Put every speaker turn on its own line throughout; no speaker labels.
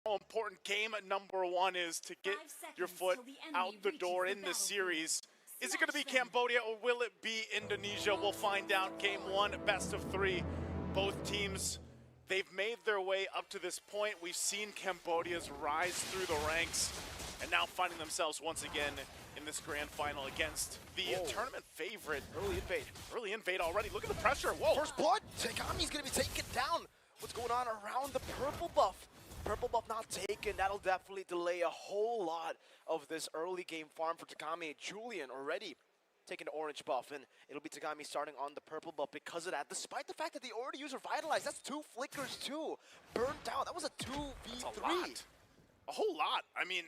how important game number 1 is to get your foot out the door in this series. Is it going to be Cambodia or will it be Indonesia? We'll find out. Game 1, best of 3. Both teams, they've made their way up to this point. We've seen Cambodia's rise through the ranks and now finding themselves once again in this grand final against the tournament favorite. Early invade already. Look at the pressure. Whoa.
First blood. Tagami's going to be taken down. What's going on around the purple buff? Purple buff not taken. That'll definitely delay a whole lot of this early game farm for Tagami. Julian already taking the orange buff, and it'll be Tagami starting on the purple buff because of that. Despite the fact that they already used Revitalize, that's 2 flickers too. Burned down. That was a 2v3.
A whole lot. I mean,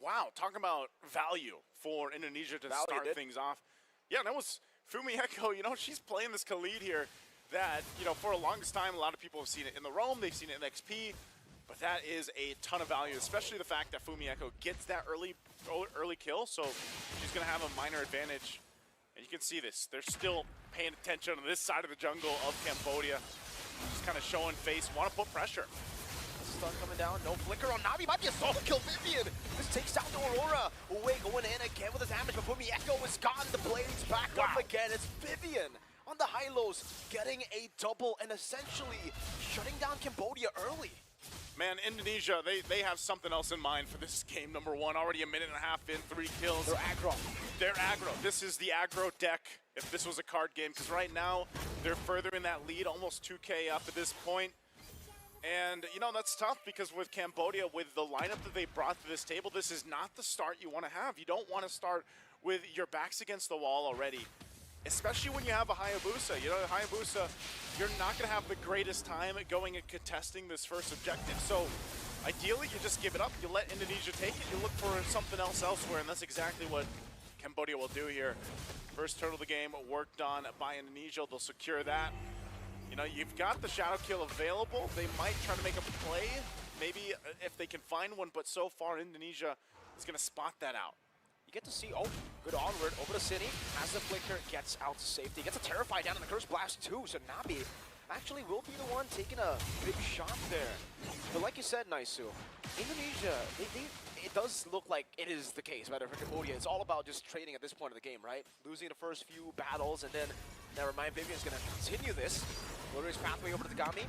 wow. Talking about value for Indonesia to start things off. Yeah, that was Fumi Echo. You know, she's playing this Khalid here that, you know, for the longest time, a lot of people have seen it in the Roam, they've seen it in XP, but that is a ton of value, especially the fact that Fumi Echo gets that early kill, so she's going to have a minor advantage. And you can see this. They're still paying attention on this side of the jungle of Cambodia. Just kind of showing face, want to put pressure.
Stun coming down, no flicker on Navi, might be a solo kill. Vivian, this takes down the Aurora. Uwe going in again with the damage, but Fumi Echo is gone. The blades back up again. It's Vivian on the high-lows, getting a double and essentially shutting down Cambodia early.
Man, Indonesia, they have something else in mind for this game number 1. Already a minute and a half in, 3 kills.
They're aggro.
They're aggro. This is the aggro deck if this was a card game, because right now they're further in that lead, almost 2K up at this point. And, you know, that's tough because with Cambodia, with the lineup that they brought to this table, this is not the start you want to have. You don't want to start with your backs against the wall already, especially when you have a Hayabusa. You know, Hayabusa, you're not going to have the greatest time at going and contesting this first objective. So, ideally, you just give it up. You let Indonesia take it. You look for something else elsewhere, and that's exactly what Cambodia will do here. First turtle of the game worked on by Indonesia. They'll secure that. You know, you've got the shadow kill available. They might try to make a play, maybe if they can find one, but so far Indonesia is going to spot that out.
You get to see, good onward, over to City, has the flicker, gets out to safety, gets a Terrify down in the Curse Blast too, so Nabi actually will be the one taking a big shot there. But like you said, Naisu, Indonesia, it does look like it is the case, right, for Cambodia. It's all about just trading at this point of the game, right? Losing the first few battles, and then, never mind, Vivian's going to continue this. Lure his pathway over to Tagami.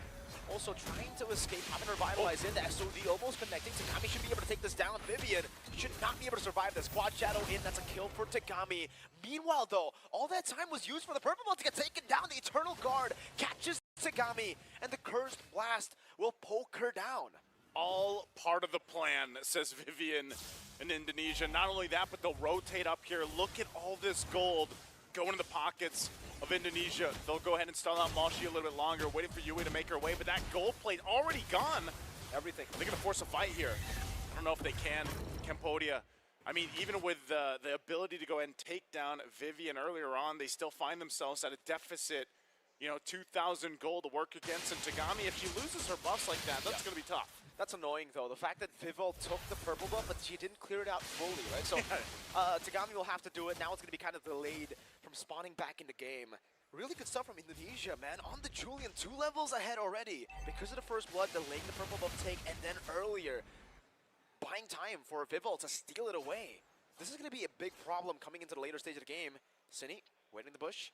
Also trying to escape, having to revitalize into SOD, almost connecting. Tagami should be able to take this down. Vivian should not be able to survive this. Quad Shadow in, that's a kill for Tagami. Meanwhile, though, all that time was used for the Purple Belt to get taken down. The Eternal Guard catches Tagami, and the Cursed Blast will poke her down.
All part of the plan, says Vivian in Indonesia. Not only that, but they'll rotate up here. Look at all this gold going in the pockets of Indonesia. They'll go ahead and stall out Moshi a little bit longer, waiting for Yui to make her way, but that gold plate already gone.
Everything.
They're going to force a fight here. I don't know if they can. Cambodia, I mean, even with the ability to go ahead and take down Vivian earlier on, they still find themselves at a deficit, you know, 2,000 gold to work against. And Tagami, if she loses her buffs like that, that's going to be tough.
That's annoying, though. The fact that Vivol took the purple buff, but she didn't clear it out fully, right? So Tagami will have to do it. Now it's going to be kind of delayed from spawning back in the game. Really good stuff from Indonesia, man. On the Julian, 2 levels ahead already. Because of the first blood, delaying the purple buff take, and then earlier, buying time for Vivol to steal it away. This is going to be a big problem coming into the later stage of the game. Cine, waiting in the bush.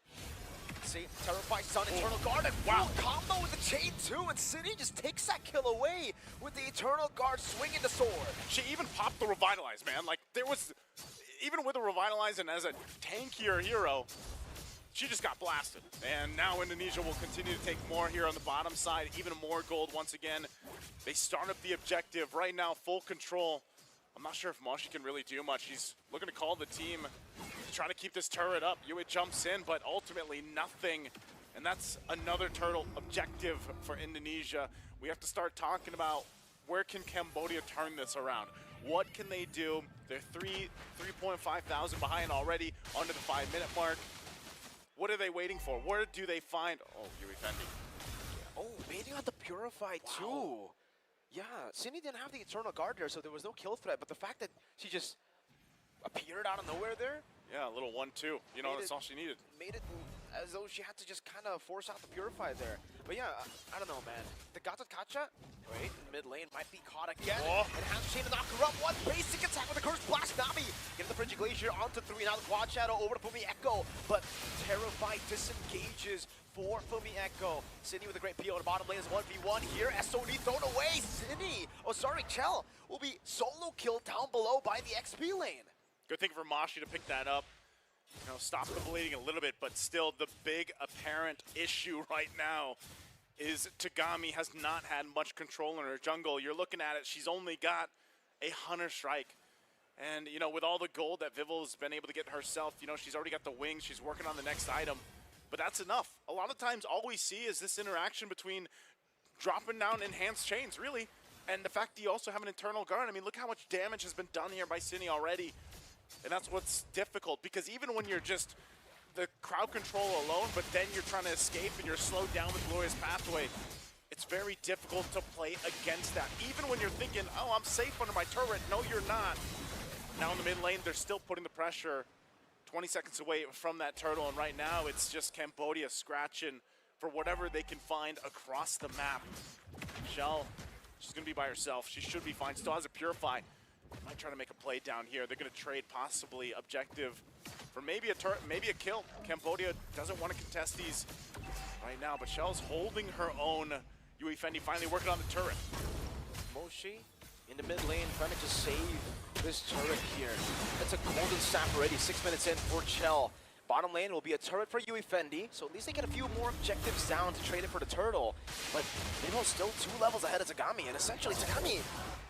See, Terrify Sun, Eternal Guard, and wow, combo with the chain too, and City just takes that kill away with the Eternal Guard swinging the sword.
She even popped the Revitalize, man. Like, there was, even with the Revitalize and as a tankier hero, she just got blasted. And now Indonesia will continue to take more here on the bottom side, even more gold once again. They start up the objective right now, full control. I'm not sure if Moshi can really do much. He's looking to call the team to try to keep this turret up. Yui jumps in, but ultimately nothing. And that's another turtle objective for Indonesia. We have to start talking about where can Cambodia turn this around? What can they do? They're 3.5 thousand behind already, under the 5-minute mark. What are they waiting for? Where do they find? Oh, Yui Fendi.
Oh, waiting on the Purify too. Yeah, Cindy didn't have the Eternal Guard there, so there was no kill threat, but the fact that she just appeared out of nowhere there.
Yeah, a little 1-2. You know, that's all she needed.
Made it as though she had to just kind of force out the Purify there. But yeah, I don't know, man. The Gata Kacha, wait, mid lane might be caught again.
Oh.
And has a chain to knock her up. One basic attack with the Curse Blast. Navi getting the Frigid Glacier onto 3. Now the Quad Shadow over to Fumi Echo. But Terrified disengages for Fumi Echo. Sydney with a great PO on the bottom lane is 1v1 here. SOD thrown away. Sydney, oh sorry, Chell will be solo killed down below by the XP lane.
Good thing for Mashi to pick that up. You know, stop the bleeding a little bit, but still the big apparent issue right now is Tagami has not had much control in her jungle. You're looking at it, she's only got a Hunter Strike. And, you know, with all the gold that Vivil's been able to get herself, you know, she's already got the wings, she's working on the next item. But that's enough. A lot of times all we see is this interaction between dropping down enhanced chains, really, and the fact that you also have an internal guard. I mean, look how much damage has been done here by Cine already. And that's what's difficult, because even when you're just the crowd control alone, but then you're trying to escape and you're slowed down with Glorious Pathway, it's very difficult to play against that. Even when you're thinking, oh, I'm safe under my turret. No, you're not. Now in the mid lane, they're still putting the pressure 20 seconds away from that turtle, and right now it's just Cambodia scratching for whatever they can find across the map. Shell, she's going to be by herself. She should be fine. Still has a Purify. Might try to make a play down here. They're going to trade possibly objective for maybe a turret, maybe a kill. Cambodia doesn't want to contest these right now, but Shell's holding her own. Yui Fendi finally working on the turret.
Moshi in the mid lane trying to just save this turret here. That's a golden staff already, 6 minutes in for Chell. Bottom lane will be a turret for Yui Fendi, so at least they get a few more objectives down to trade it for the turtle. But Vivo still 2 levels ahead of Tagami, and essentially Tagami,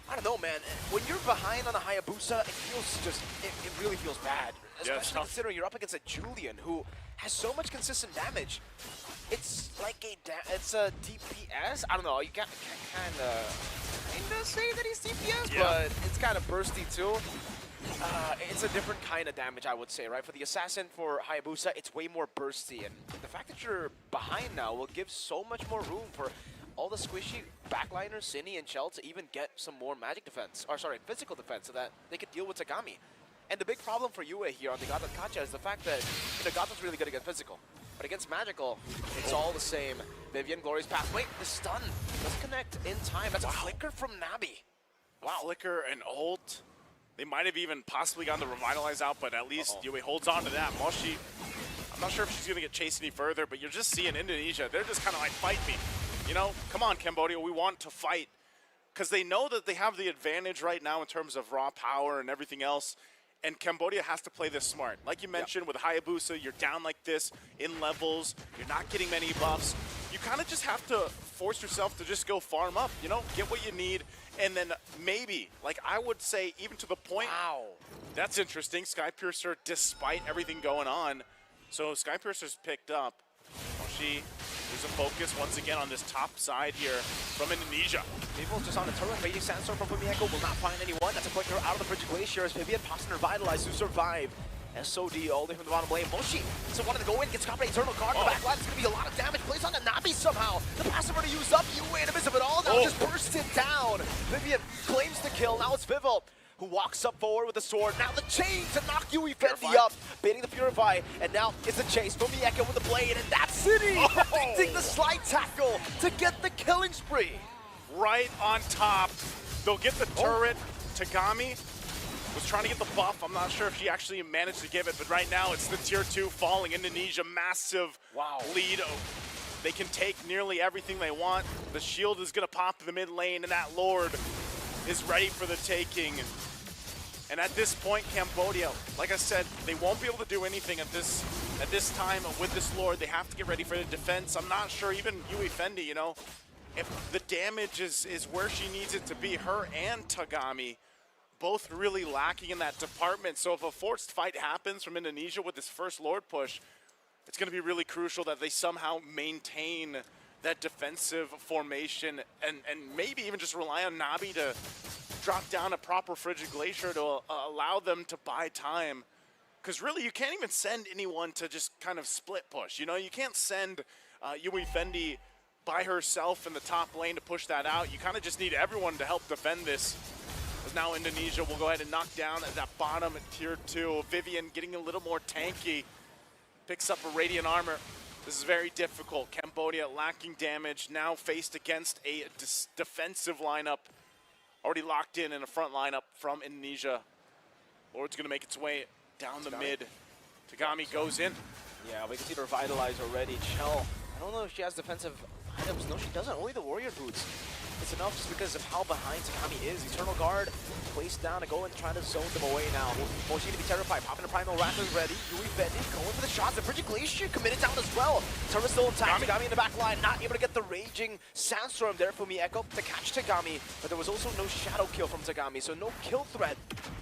I don't know, man. When you're behind on a Hayabusa, it feels just, it really feels bad. Especially considering you're up against a Julian who has so much consistent damage. It's like it's a DPS. I don't know, you can kind of say that he's DPS, but it's kind of bursty too. It's a different kind of damage, I would say, right? For the Assassin, for Hayabusa, it's way more bursty. And the fact that you're behind now will give so much more room for all the squishy backliners, Cine and Chell, to even get some more magic defense, or sorry, physical defense, so that they could deal with Tagami. And the big problem for Yue here on the Gata Kacha is the fact that Gata's really good against physical. But against magical, it's all the same. Vivian, Glorious Path. Wait, the stun doesn't connect in time. That's a flicker from Nabi.
Wow. Flicker and ult. They might have even possibly gotten the Revitalize out, but at least Yue holds on to that. Moshi, I'm not sure if she's going to get chased any further, but you're just seeing Indonesia. They're just kind of like, fight me. You know, come on, Cambodia, we want to fight. Because they know that they have the advantage right now in terms of raw power and everything else. And Cambodia has to play this smart. Like you mentioned, with Hayabusa, you're down like this in levels. You're not getting many buffs. You kind of just have to force yourself to just go farm up, you know, get what you need. And then maybe, like I would say, even to the point.
Wow.
That's interesting. Skypiercer, despite everything going on. So Skypiercer's picked up. She is a focus once again on this top side here from Indonesia.
People just on the turret. Radiant Sandstorm from Fumi Echo will not find anyone. That's a flicker out of the Frigid Glacier as Vivian pops and revitalized to survive. SOD all the way from the bottom lane. Moshi so wanted to go in, gets caught by Eternal Guard in the back line. It's going to be a lot of damage placed on the Nabi somehow. The passive already used up. You in the midst of it all. Now just burst it down. Vivian claims the kill. Now it's Vivel who walks up forward with the sword. Now the chain to knock Yui Fendi up, baiting the Purify, and now it's a chase. Fumi Echo with the blade, and that's City predicting the slide tackle to get the killing spree.
Right on top. They'll get the turret. Tagami was trying to get the buff. I'm not sure if she actually managed to give it, but right now it's the tier 2 falling. Indonesia, massive lead. They can take nearly everything they want. The shield is going to pop in the mid lane, and that Lord is ready for the taking. And at this point, Cambodia, like I said, they won't be able to do anything at this time with this Lord. They have to get ready for the defense. I'm not sure even Yui Fendi, you know, if the damage is where she needs it to be. Her and Tagami both really lacking in that department. So if a forced fight happens from Indonesia with this first Lord push, it's going to be really crucial that they somehow maintain that defensive formation and maybe even just rely on Nabi to drop down a proper Frigid Glacier to allow them to buy time. Because really, you can't even send anyone to just kind of split push. You know, you can't send Yui Fendi by herself in the top lane to push that out. You kind of just need everyone to help defend this. As now Indonesia will go ahead and knock down at that bottom at tier 2. Vivian getting a little more tanky. Picks up a Radiant Armor. This is very difficult. Cambodia lacking damage, now faced against a defensive lineup. Already locked in a front lineup from Indonesia. Lord's going to make its way down the mid. Tagami goes in.
Yeah, we can see the revitalize already. Chell, I don't know if she has defensive items. No, she doesn't. Only the warrior boots. It's enough just because of how behind Tagami is. Eternal Guard placed down to go and try to zone them away now. Moshi to be terrified. Popping the Primal Wrath is ready. Yui Fendi going for the shots. And Frigid Glacier committed down as well. Turret still intact. Tagami in the back line. Not able to get the Raging Sandstorm there for Mieko to catch Tagami. But there was also no shadow kill from Tagami, so no kill threat.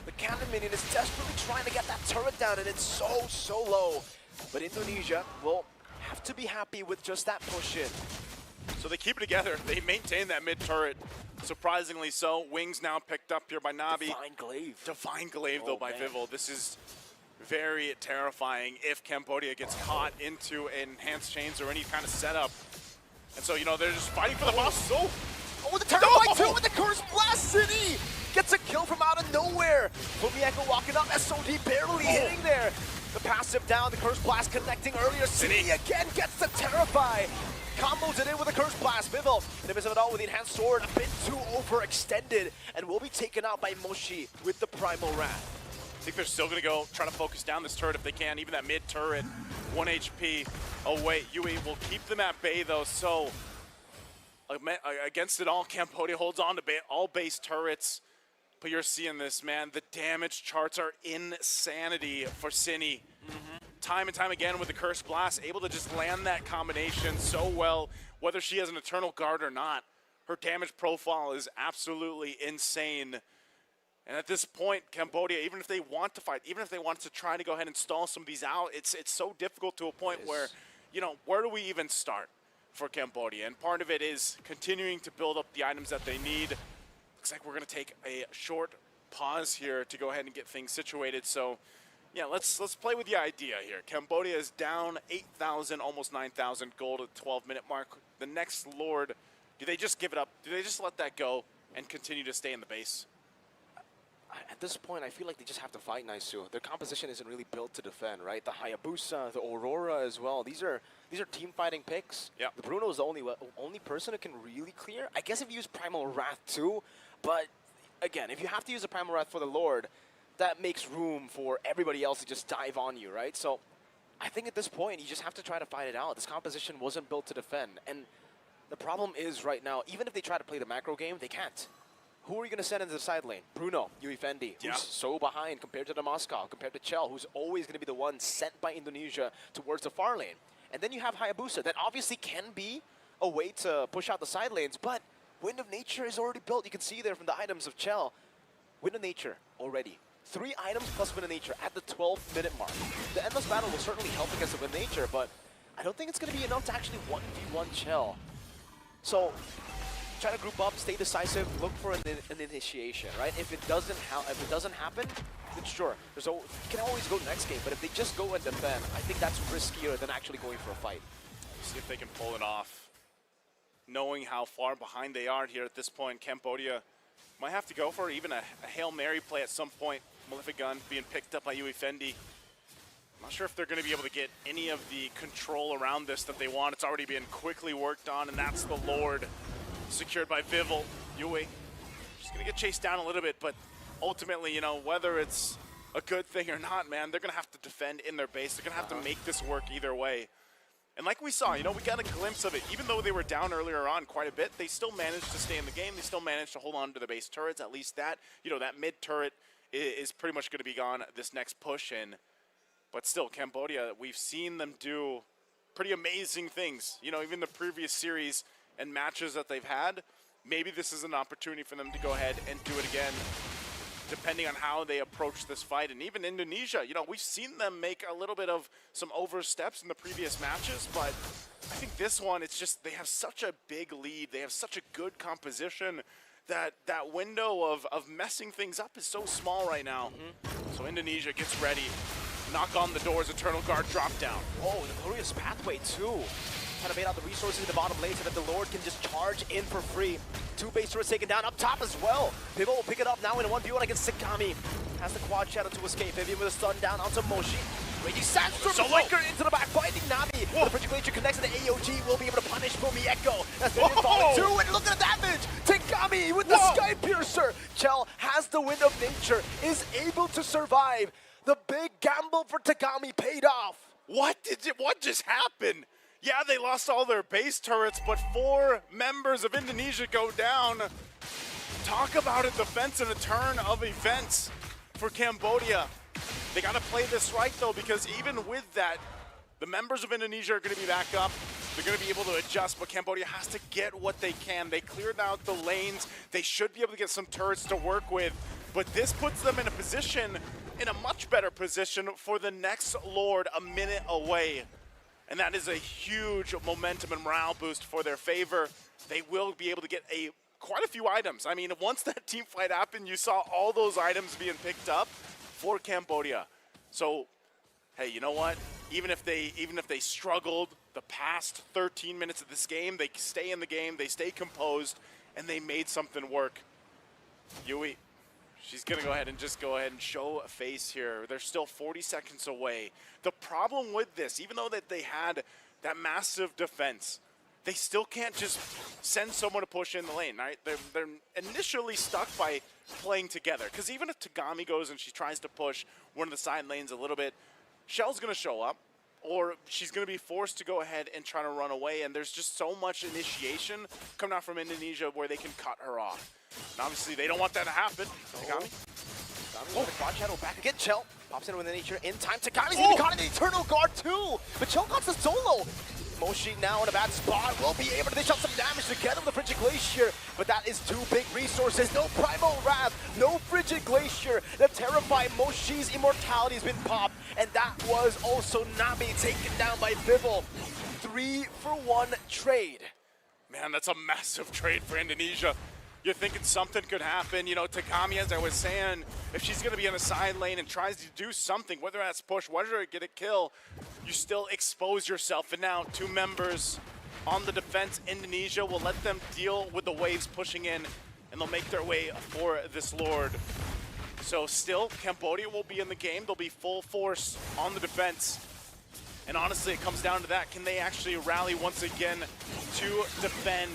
The Cannon Minion is desperately trying to get that turret down, and it's so low. But Indonesia will have to be happy with just that push in.
So they keep it together. They maintain that mid turret. Surprisingly so. Wings now picked up here by Nabi.
Divine Glaive.
Divine Glaive though by Vival. This is very terrifying if Cambodia gets caught into enhanced chains or any kind of setup. And so, you know, they're just fighting for the boss.
Oh, the turret by two with the Curse Blast City! Gets a kill from out of nowhere. Fumieko walking up, SOD barely hitting there. The passive down, the Curse Blast connecting earlier. City again gets the Terrify. Combos it in with a Curse Blast. Vival in the midst of it all with the Enhanced Sword, a bit too overextended, and will be taken out by Moshi with the Primal Wrath.
I think they're still going to go try to focus down this turret if they can. Even that mid turret, 1 HP away. Yui will keep them at bay though, so against it all, Cambodia holds on to all base turrets. But you're seeing this, man. The damage charts are insanity for Cini. Time and time again with the Curse Blast, able to just land that combination so well, whether she has an Eternal Guard or not. Her damage profile is absolutely insane. And at this point, Cambodia, even if they want to fight, even if they want to try to go ahead and stall some of these out, it's so difficult to a point where, you know, where do we even start for Cambodia? And part of it is continuing to build up the items that they need. Looks like we're going to take a short pause here to go ahead and get things situated. So, yeah, let's play with the idea here. Cambodia is down 8,000, almost 9,000 gold at the 12-minute mark. The next Lord, do they just give it up? Do they just let that go and continue to stay in the base?
At this point, I feel like they just have to fight Naisu. Their composition isn't really built to defend, right? The Hayabusa, the Aurora as well. These are team fighting picks.
Yeah.
The Bruno is the only person who can really clear. I guess if you use Primal Wrath too, but again, if you have to use a Primal Wrath for the Lord, that makes room for everybody else to just dive on you, right? So I think at this point, you just have to try to fight it out. This composition wasn't built to defend. And the problem is right now, even if they try to play the macro game, they can't. Who are you going to send into the side lane? Bruno, Yui Fendi, who's so behind compared to the Moscow, compared to Chell, who's always going to be the one sent by Indonesia towards the far lane. And then you have Hayabusa, that obviously can be a way to push out the side lanes, but Wind of Nature is already built. You can see there from the items of Chell. Wind of Nature already. 3 items plus Wind of Nature at the 12-minute mark. The Endless Battle will certainly help against the Wind of Nature, but I don't think it's going to be enough to actually 1v1 Chell. So, try to group up, stay decisive, look for an initiation, right? If it doesn't happen, then sure, you can always go next game. But if they just go and defend, I think that's riskier than actually going for a fight.
See if they can pull it off. Knowing how far behind they are here at this point, Cambodia might have to go for even a Hail Mary play at some point. Malefic Gun being picked up by Yui Fendi. I'm not sure if they're going to be able to get any of the control around this that they want. It's already been quickly worked on, and that's the Lord. Secured by Vival. Yui just going to get chased down a little bit, but ultimately, you know, whether it's a good thing or not, man, they're going to have to defend in their base. They're going to have to make this work either way. And like we saw, you know, we got a glimpse of it. Even though they were down earlier on quite a bit, they still managed to stay in the game. They still managed to hold on to the base turrets. At least that, you know, that mid turret is pretty much going to be gone this next push in. But still, Cambodia, we've seen them do pretty amazing things. You know, even the previous series and matches that they've had, maybe this is an opportunity for them to go ahead and do it again, depending on how they approach this fight. And even Indonesia, you know, we've seen them make a little bit of some oversteps in the previous matches, but I think this one, it's just, they have such a big lead, they have such a good composition that that window of messing things up is so small right now. So Indonesia gets ready. Knock on the doors, Eternal Guard drop down.
Oh, the glorious pathway too. Trying to bait out the resources in the bottom lane so that the Lord can just charge in for free. 2 base turrets taken down up top as well. Vivo will pick it up now in a 1v1 against Sakami. Has the quad shadow to escape. Vivian with a stun down onto Moshi. Raging Sandstorm Flicker into the back, finding Nami. The Frigid Glacier connects to the AOG, will be able to punish Echo. That's been falling too, and look at the damage! Takami with the Sky Piercer! Chell has the Wind of Nature, is able to survive. The big gamble for Takami paid off.
What just happened? Yeah, they lost all their base turrets, but 4 members of Indonesia go down. Talk about a defense and a turn of events for Cambodia. They got to play this right, though, because even with that, the members of Indonesia are going to be back up. They're going to be able to adjust, but Cambodia has to get what they can. They cleared out the lanes. They should be able to get some turrets to work with, but this puts them in a position, in a much better position for the next Lord a minute away. And that is a huge momentum and morale boost for their favor. They will be able to get quite a few items. I mean, once that team fight happened, you saw all those items being picked up for Cambodia. So, hey, you know what? Even if they struggled the past 13 minutes of this game, they stay in the game, they stay composed, and they made something work. Yui, she's gonna go ahead and show a face here. They're still 40 seconds away. The problem with this, even though that they had that massive defense, they still can't just send someone to push in the lane, right? They're initially stuck by playing together, because even if Takami goes and she tries to push one of the side lanes a little bit, Shell's gonna show up, or she's gonna be forced to go ahead and try to run away, and there's just so much initiation coming out from Indonesia where they can cut her off. And obviously they don't want that to happen. Takami?
Takami with the quad shadow back again. Chell pops in with the nature in time. Takami's even caught in the Eternal Guard too, but Chell got the solo. Moshi now in a bad spot, will be able to dish out some damage together with the Frigid Glacier, but that is 2 big resources. No Primal Wrath, no Frigid Glacier. The terrifying Moshi's immortality has been popped, and that was also Nami taken down by Bibble. 3-for-1 trade.
Man, that's a massive trade for Indonesia. You're thinking something could happen. You know, Takami, as I was saying, if she's going to be in a side lane and tries to do something, whether that's push, whether it get a kill, you still expose yourself. And now 2 members on the defense. Indonesia will let them deal with the waves pushing in, and they'll make their way for this Lord. So still, Cambodia will be in the game. They'll be full force on the defense. And honestly, it comes down to that. Can they actually rally once again to defend?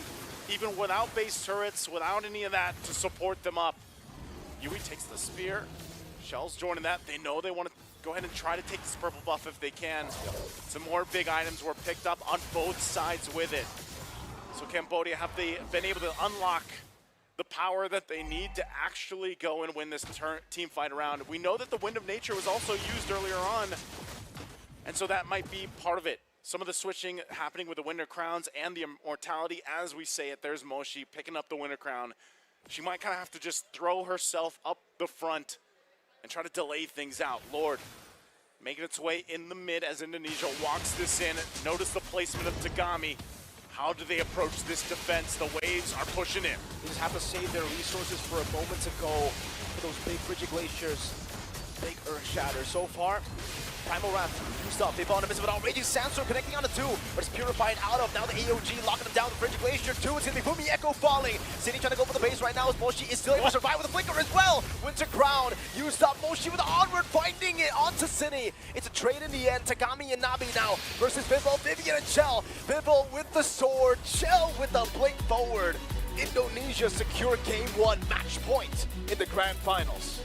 Even without base turrets, without any of that to support them up. Yui takes the spear. Shell's joining that. They know they want to go ahead and try to take this purple buff if they can. Some more big items were picked up on both sides with it. So Cambodia, have they been able to unlock the power that they need to actually go and win this team fight around? We know that the Wind of Nature was also used earlier on, and so that might be part of it. Some of the switching happening with the Winter Crowns and the Immortality, as we say it. There's Moshi picking up the Winter Crown. She might kind of have to just throw herself up the front and try to delay things out. Lord, making its way in the mid as Indonesia walks this in. Notice the placement of Takami. How do they approach this defense? The waves are pushing in.
They just have to save their resources for a moment to go for those big Frigid Glaciers. Big Earth Shatter. So far, Primal Wrath used up. They found a miss of it all. Raging Sandstorm connecting on the 2, but it's purified out of. Now the AOG locking them down with Frigid Glacier 2. It's going to be Echo falling. City trying to go for the base right now as Moshi is still able to survive with a flicker as well. Winter Crown used up. Moshi with the onward, finding it onto City. It's a trade in the end. Takami and Nabi now versus Bibble, Vivian and Chell. Bibble with the sword, Chell with the blink forward. Indonesia secure game 1 match point in the grand finals.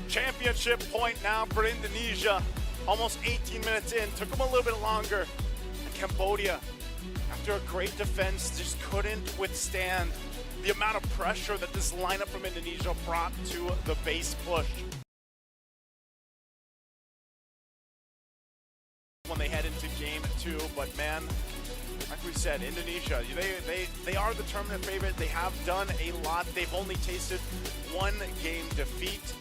Championship point now for Indonesia. Almost 18 minutes in, took them a little bit longer. And Cambodia, after a great defense, just couldn't withstand the amount of pressure that this lineup from Indonesia brought to the base push. When they head into game 2, but man, like we said, Indonesia, they are the tournament favorite. They have done a lot. They've only tasted 1 game defeat.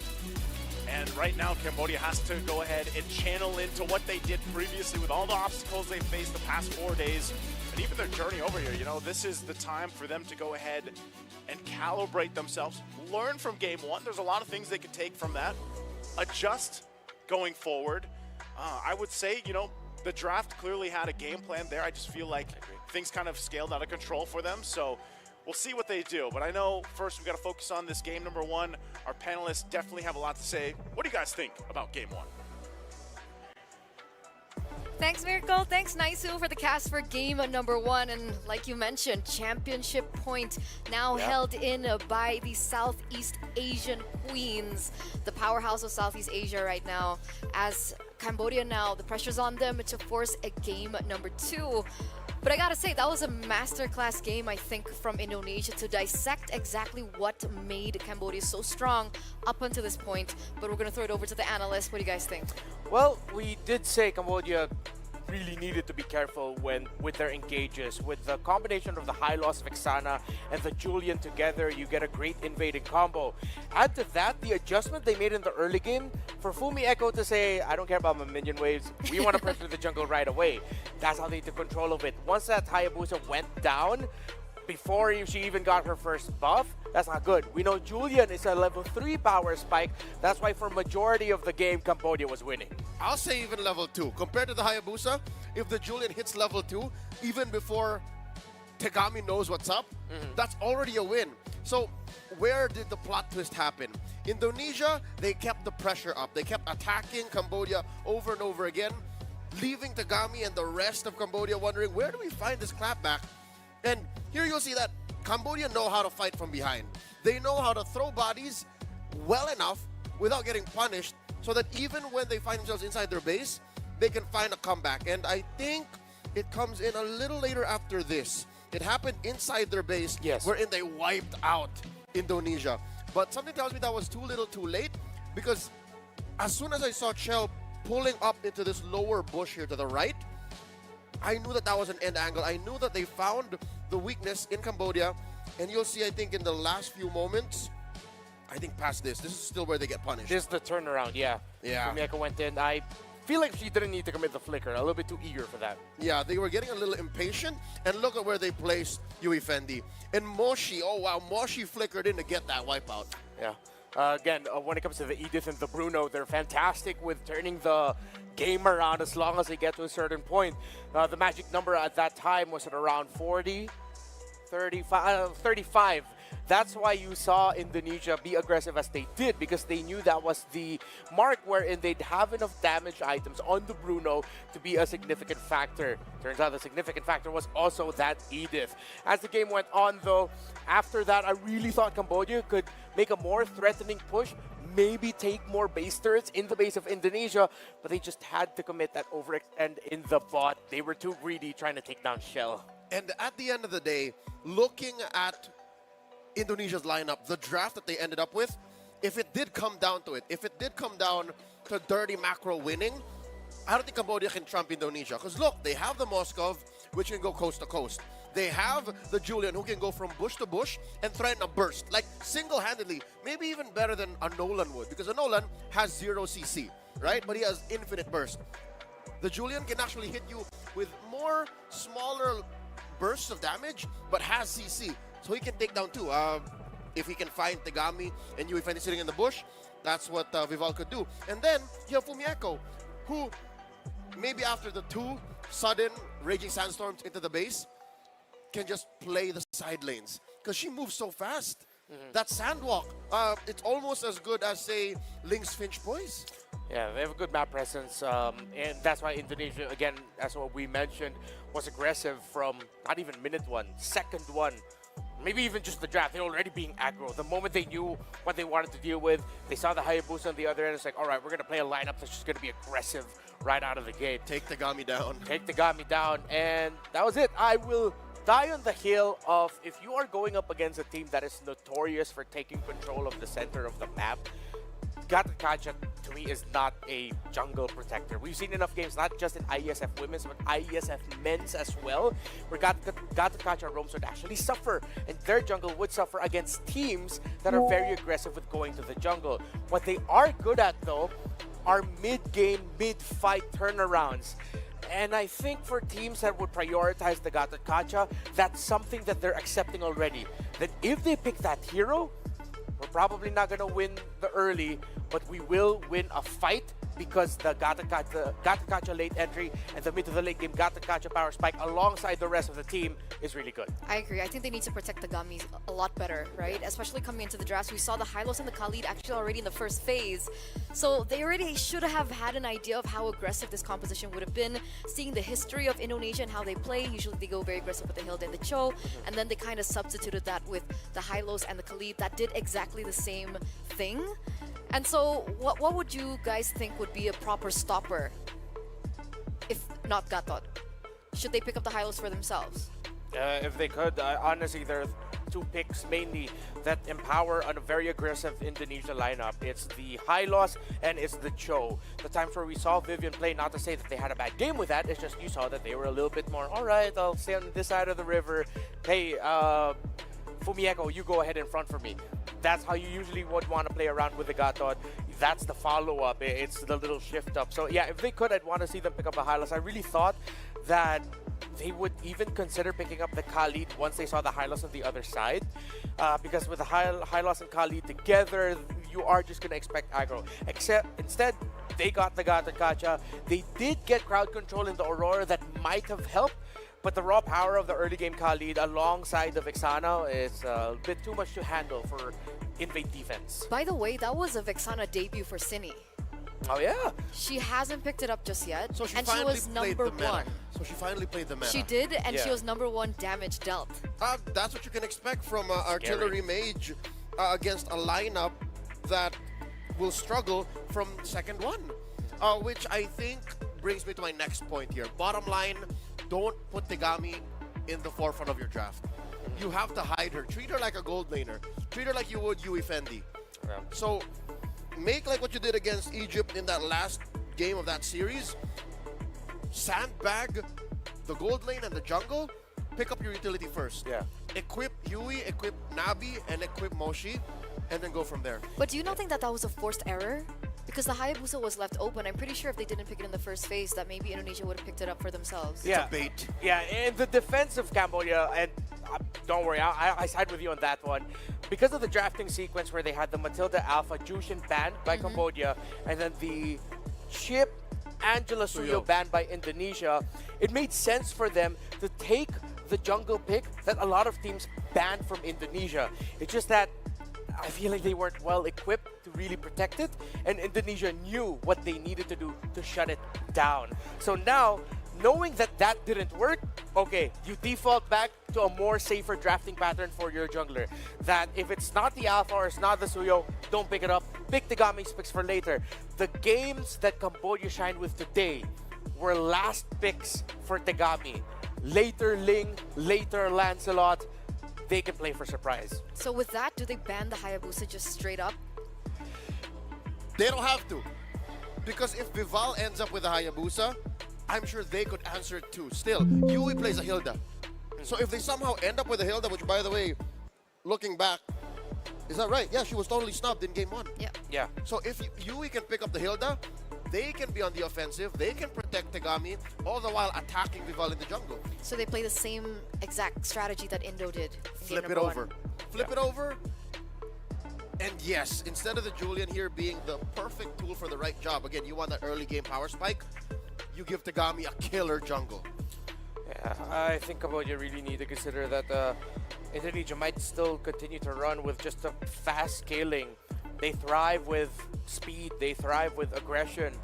And right now, Cambodia has to go ahead and channel into what they did previously with all the obstacles they faced the past 4 days, and even their journey over here. You know, this is the time for them to go ahead and calibrate themselves, learn from game 1. There's a lot of things they could take from that, adjust going forward. I would say, you know, the draft clearly had a game plan there. I just feel like things kind of scaled out of control for them. So we'll see what they do, but I know first we got to focus on this game number 1. Our panelists definitely have a lot to say. What do you guys think about game 1?
Thanks, Miracle. Thanks, Naisu, for the cast for game number 1. And like you mentioned, championship point now held in by the Southeast Asian Queens, the powerhouse of Southeast Asia right now. As Cambodia now, the pressure's on them to force a game number 2. But I gotta say, that was a masterclass game, I think, from Indonesia to dissect exactly what made Cambodia so strong up until this point. But we're gonna throw it over to the analysts. What do you guys think?
Well, we did say Cambodia really needed to be careful with their engages. With the combination of the high loss of Ixana and the Julian together, you get a great invading combo. Add to that the adjustment they made in the early game for Fumi Echo to say, I don't care about my minion waves, we want to pressure the jungle right away. That's how they took control of it. Once that Hayabusa went down, before she even got her first buff, that's not good. We know Julian is a level 3 power spike. That's why for majority of the game, Cambodia was winning.
I'll say even level 2. Compared to the Hayabusa, if the Julian hits level 2, even before Tegami knows what's up, that's already a win. So where did the plot twist happen? Indonesia, they kept the pressure up. They kept attacking Cambodia over and over again, leaving Tegami and the rest of Cambodia wondering, where do we find this clapback? And here you'll see that Cambodia know how to fight from behind. They know how to throw bodies well enough without getting punished so that even when they find themselves inside their base, they can find a comeback. And I think it comes in a little later after this. It happened inside their base, wherein they wiped out Indonesia. But something tells me that was too little too late, because as soon as I saw Chell pulling up into this lower bush here to the right, I knew that that was an end angle. I knew that they found the weakness in Cambodia. And you'll see, I think, in the last few moments, I think past this is still where they get punished.
This is the turnaround, yeah. Fumieko went in. I feel like she didn't need to commit the flicker. A little bit too eager for that.
Yeah, they were getting a little impatient. And look at where they placed Yui Fendi. And Moshi, oh wow, Moshi flickered in to get that wipeout.
Yeah. Again, when it comes to the Edith and the Bruno, they're fantastic with turning the game around as long as they get to a certain point. The magic number at that time was at around 40, 35. That's why you saw Indonesia be aggressive as they did, because they knew that was the mark wherein they'd have enough damage items on the Bruno to be a significant factor. Turns out the significant factor was also that Edith. As the game went on though, after that I really thought Cambodia could make a more threatening push, maybe take more base turrets in the base of Indonesia, but they just had to commit that overextend in the bot. They were too greedy trying to take down Shell.
And at the end of the day, looking at Indonesia's lineup, the draft that they ended up with, if it did come down to it, if it did come down to dirty macro winning, I don't think Cambodia can trump Indonesia. Because look, they have the Moskov, which can go coast to coast. They have the Julian, who can go from bush to bush and threaten a burst, like single-handedly, maybe even better than a Nolan would, because a Nolan has 0 CC, right? But he has infinite burst. The Julian can actually hit you with more smaller bursts of damage, but has CC. So he can take down too. If he can find Tegami and Yui Fendi sitting in the bush, that's what Vival could do. And then you have Fumieko, who maybe after the 2 sudden Raging Sandstorms into the base, can just play the side lanes. Because she moves so fast. That Sandwalk, it's almost as good as, say, Link's Finch Poise.
Yeah, they have a good map presence, and that's why Indonesia, again, as what we mentioned, was aggressive from not even minute 1, second 1, maybe even just the draft. They're already being aggro. The moment they knew what they wanted to deal with, they saw the Hayabusa on the other end. It's like, all right, we're going to play a lineup that's just going to be aggressive right out of the gate.
Take Tegami down.
Take Tegami down, and that was it. I will die on the hill of, if you are going up against a team that is notorious for taking control of the center of the map, Gatakacha, to me, is not a jungle protector. We've seen enough games, not just in IESF women's, but IESF men's as well, where Gatakacha roams would actually suffer, and their jungle would suffer against teams that are very aggressive with going to the jungle. What they are good at, though, are mid-game, mid-fight turnarounds. And I think for teams that would prioritize the Gatakacha, that's something that they're accepting already. That if they pick that hero, we're probably not going to win the early, but we will win a fight because the Gata late entry and the mid to the late game Gata power spike alongside the rest of the team is really good.
I agree. I think they need to protect the Gummies a lot better, right? Especially coming into the drafts. We saw the Hylos and the Khalid actually already in the first phase. So they already should have had an idea of how aggressive this composition would have been. Seeing the history of Indonesia and how they play, usually they go very aggressive with the Hilda and the Cho, and then they kind of substituted that with the Hylos and the Khalid that did exactly the same thing. And so what would you guys think would be a proper stopper if not Gatot? Should they pick up the Hylos for themselves?
If they could, honestly, there are two picks mainly that empower a very aggressive Indonesia lineup. It's the Hylos and it's the Cho. The times where we saw Vivian play, not to say that they had a bad game with that, it's just you saw that they were a little bit more, all right, I'll stay on this side of the river. Hey, Fumieko, you go ahead in front for me. That's how you usually would want to play around with the Gatot. That's the follow-up. It's the little shift up. So yeah, if they could, I'd want to see them pick up a Hylos. I really thought that they would even consider picking up the Khalid once they saw the Hylos on the other side. Because with the Hylos and Khalid together, you are just going to expect aggro. Except instead, they got the Gata Kacha. They did get crowd control in the Aurora that might have helped. But the raw power of the early game Khalid alongside the Vexana is a bit too much to handle for invade defense.
By the way, that was a Vexana debut for Cine.
Oh yeah.
She hasn't picked it up just yet,
So she
and she
finally
was
played
number
the meta.
one.
So she finally played the meta.
She did, and she
Yeah.
was number one damage dealt.
That's what you can expect from Artillery Mage against a lineup that will struggle from second one. Which I think brings me to my next point here. Bottom line, don't put Tegami in the forefront of your draft. You have to hide her. Treat her like a gold laner. Treat her like you would Yui Fendi.
Yeah.
So make like what you did against Egypt in that last game of that series. Sandbag the gold lane and the jungle. Pick up your utility first.
Yeah.
Equip Yui, equip Nabi, and equip Moshi, and then go from there.
But do you not think that that was a forced error? Because the Hayabusa was left open. I'm pretty sure if they didn't pick it in the first phase, that maybe Indonesia would have picked it up for themselves.
Yeah.
Bait.
Yeah, in the defense of Cambodia, and don't worry, I side with you on that one. Because of the drafting sequence where they had the Matilda Alpha Jushin banned by Cambodia, and then the Chip Angela Suyo banned by Indonesia, it made sense for them to take the jungle pick that a lot of teams banned from Indonesia. It's just that I feel like they weren't well equipped to really protect it, and Indonesia knew what they needed to do to shut it down. So now, knowing that that didn't work, okay, you default back to a more safer drafting pattern for your jungler. That if it's not the Alpha or it's not the Suyo, don't pick it up. Pick the Gami's picks for later. The games that Cambodia shined with today were last picks for Tegami. Later Ling, later Lancelot. They can play for surprise.
So with that, do they ban the Hayabusa just straight up?
They don't have to. Because if Vival ends up with a Hayabusa, I'm sure they could answer it too. Still, Yui plays a Hilda. So if they somehow end up with a Hilda, which by the way, looking back, is that right? Yeah, she was totally snubbed in game one.
Yeah.
Yeah.
So if Yui can pick up the Hilda, they can be on the offensive, they can protect Tegami, all the while attacking Vival in the jungle.
So they play the same exact strategy that Indo did. In
Flip
game
it
number
over.
one.
Flip it over. And yes, instead of the Julian here being the perfect tool for the right job, again, you want that early game power spike, you give Tegami a killer jungle.
Yeah, I think Cambodia really need to consider that Indonesia might still continue to run with just a fast scaling. They thrive with speed, they thrive with aggression.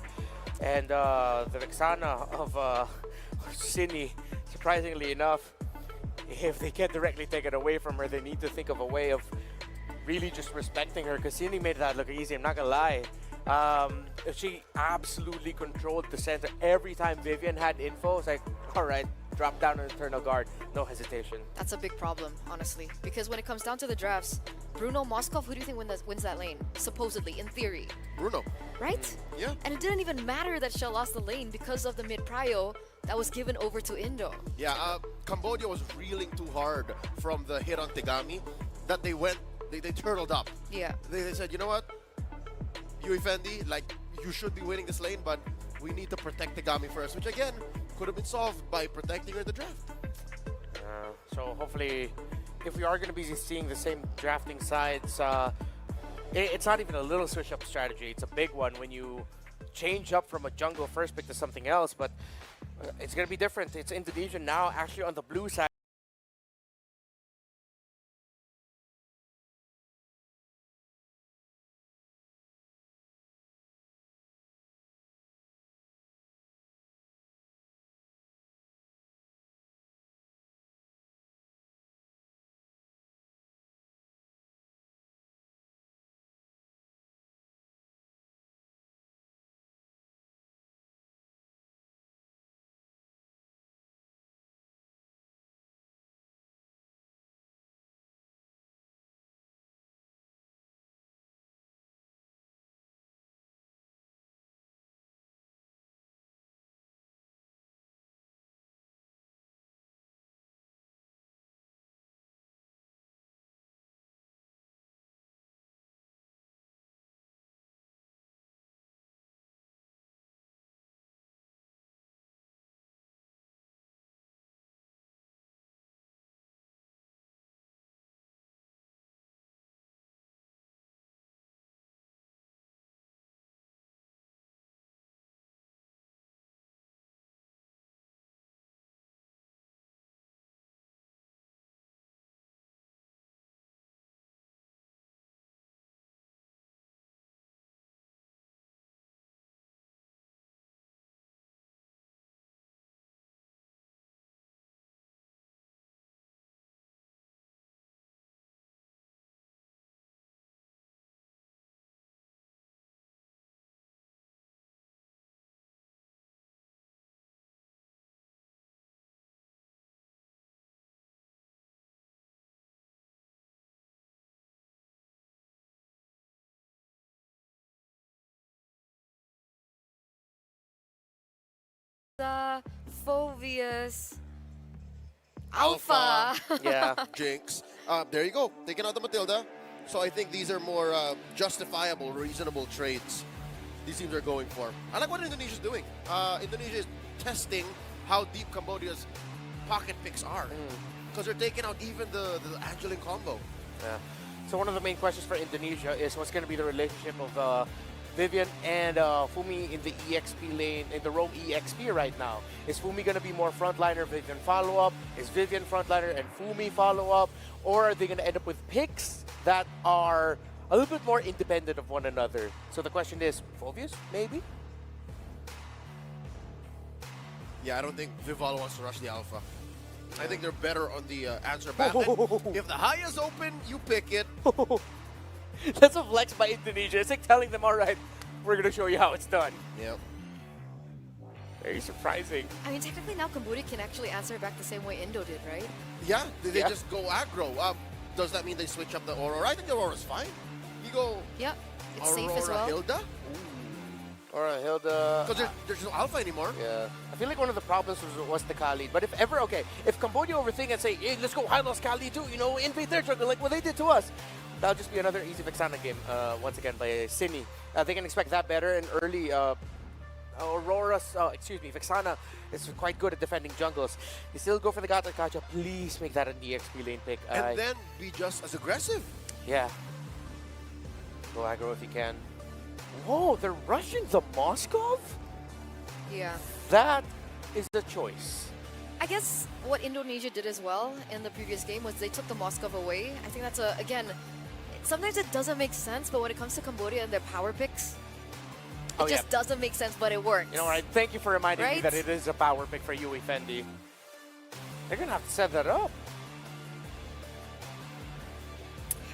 And the Vexana of Cine, surprisingly enough, if they can't directly take it away from her, they need to think of a way of really just respecting her, because Cine made that look easy, I'm not gonna lie. She absolutely controlled the center. Every time Vivian had info, it's like, all right, drop down an Eternal Guard, no hesitation.
That's a big problem, honestly. Because when it comes down to the drafts, Bruno Moskov, who do you think wins that lane? Supposedly, in theory.
Bruno.
Right?
Yeah.
And it didn't even matter that Shell lost the lane because of the mid-prio that was given over to Indo.
Yeah, Cambodia was reeling too hard from the hit on Tegami that they turtled up.
Yeah.
They said, you know what? Yui Fendi, like, you should be winning this lane, but we need to protect Tegami first, which again, could have been solved by protecting her in the draft.
So hopefully, if we are going to be seeing the same drafting sides, it's not even a little switch-up strategy. It's a big one when you change up from a jungle first pick to something else, but it's going to be different. It's Indonesia now actually on the blue side.
The Phobius
Alpha.
Alpha.
Yeah.
Jinx. There you go. Taking out the Matilda. So I think these are more justifiable, reasonable trades these teams are going for. I like what Indonesia's doing. Indonesia is testing how deep Cambodia's pocket picks are. Because they're taking out even the Angeline combo.
Yeah. So one of the main questions for Indonesia is what's going to be the relationship of Vivian and Fumi in the EXP lane, in the roam EXP right now. Is Fumi going to be more frontliner, Vivian follow-up? Is Vivian frontliner and Fumi follow-up? Or are they going to end up with picks that are a little bit more independent of one another? So the question is, Phobius, maybe?
Yeah, I don't think Vival wants to rush the Alpha. I think they're better on the answer back. If the high is open, you pick it.
That's a flex by Indonesia. It's like telling them, all right, we're going to show you how it's done.
Yep.
Very surprising.
I mean, technically now Cambodia can actually answer back the same way Indo did, right?
Yeah, they
Yeah.
just go aggro. Does that mean they switch up the Aurora? I think the Aurora's fine. You go
Yep. It's
Aurora
safe as well.
Hilda?
Or Hilda.
Because there's no Alpha anymore.
Yeah. I feel like one of the problems was the Khalid. But if ever, okay, if Cambodia overthink and say, hey, let's go high-loss Khalid too, you know, invade their jungle like what they did to us, that'll just be another easy Vexana game, once again, by Cine. They can expect that better in early. Vexana is quite good at defending jungles. They still go for the Gata Kacha. Please make that an EXP lane pick.
And then be just as aggressive.
Yeah. Go aggro if you can. Whoa, they're rushing the Moskov?
Yeah.
That is the choice.
I guess what Indonesia did as well in the previous game was they took the Moskov away. I think that's again, sometimes it doesn't make sense, but when it comes to Cambodia and their power picks, it just doesn't make sense, but it works.
You know, right? Thank you for reminding me
Right?
that it is a power pick for Yui Fendi. They're gonna have to set that up.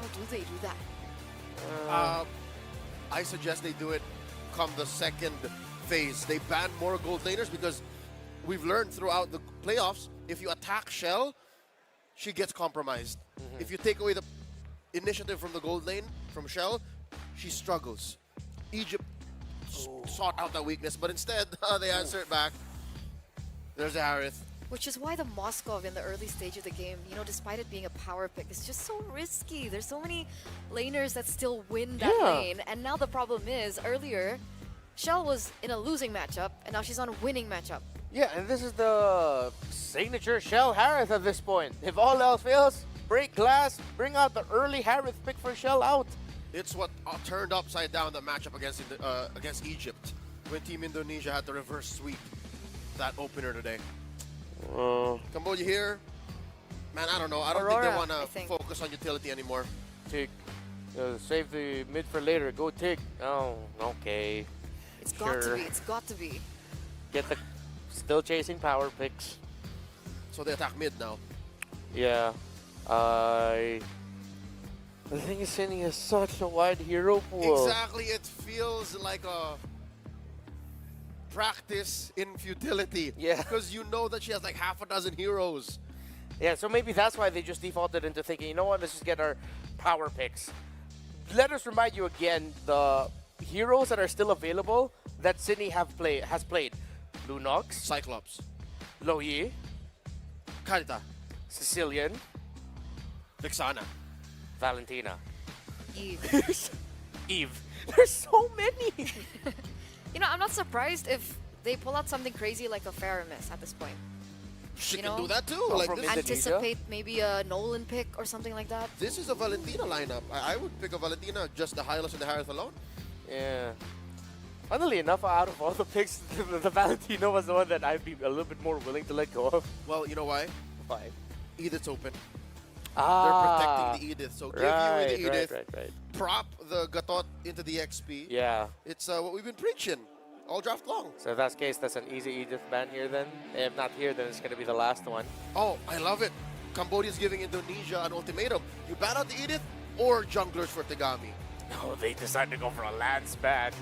How do they do that?
I suggest they do it come the second phase. They ban more gold laners because we've learned throughout the playoffs, if you attack Shell, she gets compromised. If you take away the initiative from the gold lane, from Shell, she struggles. Egypt sought out that weakness, but instead, they answer it back. There's Aerith.
Which is why the Moskov in the early stage of the game, you know, despite it being a power pick, is just so risky. There's so many laners that still win that lane. And now the problem is, earlier, Shell was in a losing matchup, and now she's on a winning matchup.
Yeah, and this is the signature Shell Harith at this point. If all else fails, break glass, bring out the early Harith pick for Shell out.
It's what turned upside down the matchup against Egypt. when Team Indonesia had to reverse sweep that opener today.
Uh,
Cambodia here, man, I don't know. I don't think they
Aurora,
want
I
to
think.
focus on utility anymore.
Tick. Save the mid for later. Go Tick. Oh, okay.
It's got to
Sure.
be. It's got to be.
Get the... Still chasing power picks.
So they attack mid now.
Yeah. The thing is, Cindy has such a wide hero pool.
Exactly, it feels like a practice in futility.
Yeah.
Because you know that she has like half a dozen heroes.
Yeah, so maybe that's why they just defaulted into thinking, you know what, let's just get our power picks. Let us remind you again, the heroes that are still available that Sydney has played. Lunox,
Cyclops,
Loyi,
Karita,
Sicilian,
Vixana.
Valentina.
Eve.
Eve. There's so many!
You know, I'm not surprised if they pull out something crazy like a Faramis at this point.
She
You
can
know?
do that too.
Oh,
Like
from
this,
Indonesia?
Anticipate maybe a Nolan pick or something like that.
this is a Valentina lineup. I would pick a Valentina, just the Hylos and the Harith alone.
Yeah. Funnily enough, out of all the picks, the Valentino was the one that I'd be a little bit more willing to let go of.
Well, you know why?
Why?
Edith's open.
Ah,
They're protecting the Edith. So give you the Edith,
right.
prop the Gatot into the XP.
Yeah.
It's what we've been preaching all draft long.
So if that's the case, that's an easy Edith ban here then. If not here, then it's going to be the last one.
Oh, I love it. Cambodia's giving Indonesia an ultimatum. You ban out the Edith or junglers for Tegami.
No, they decided to go for a Lance ban.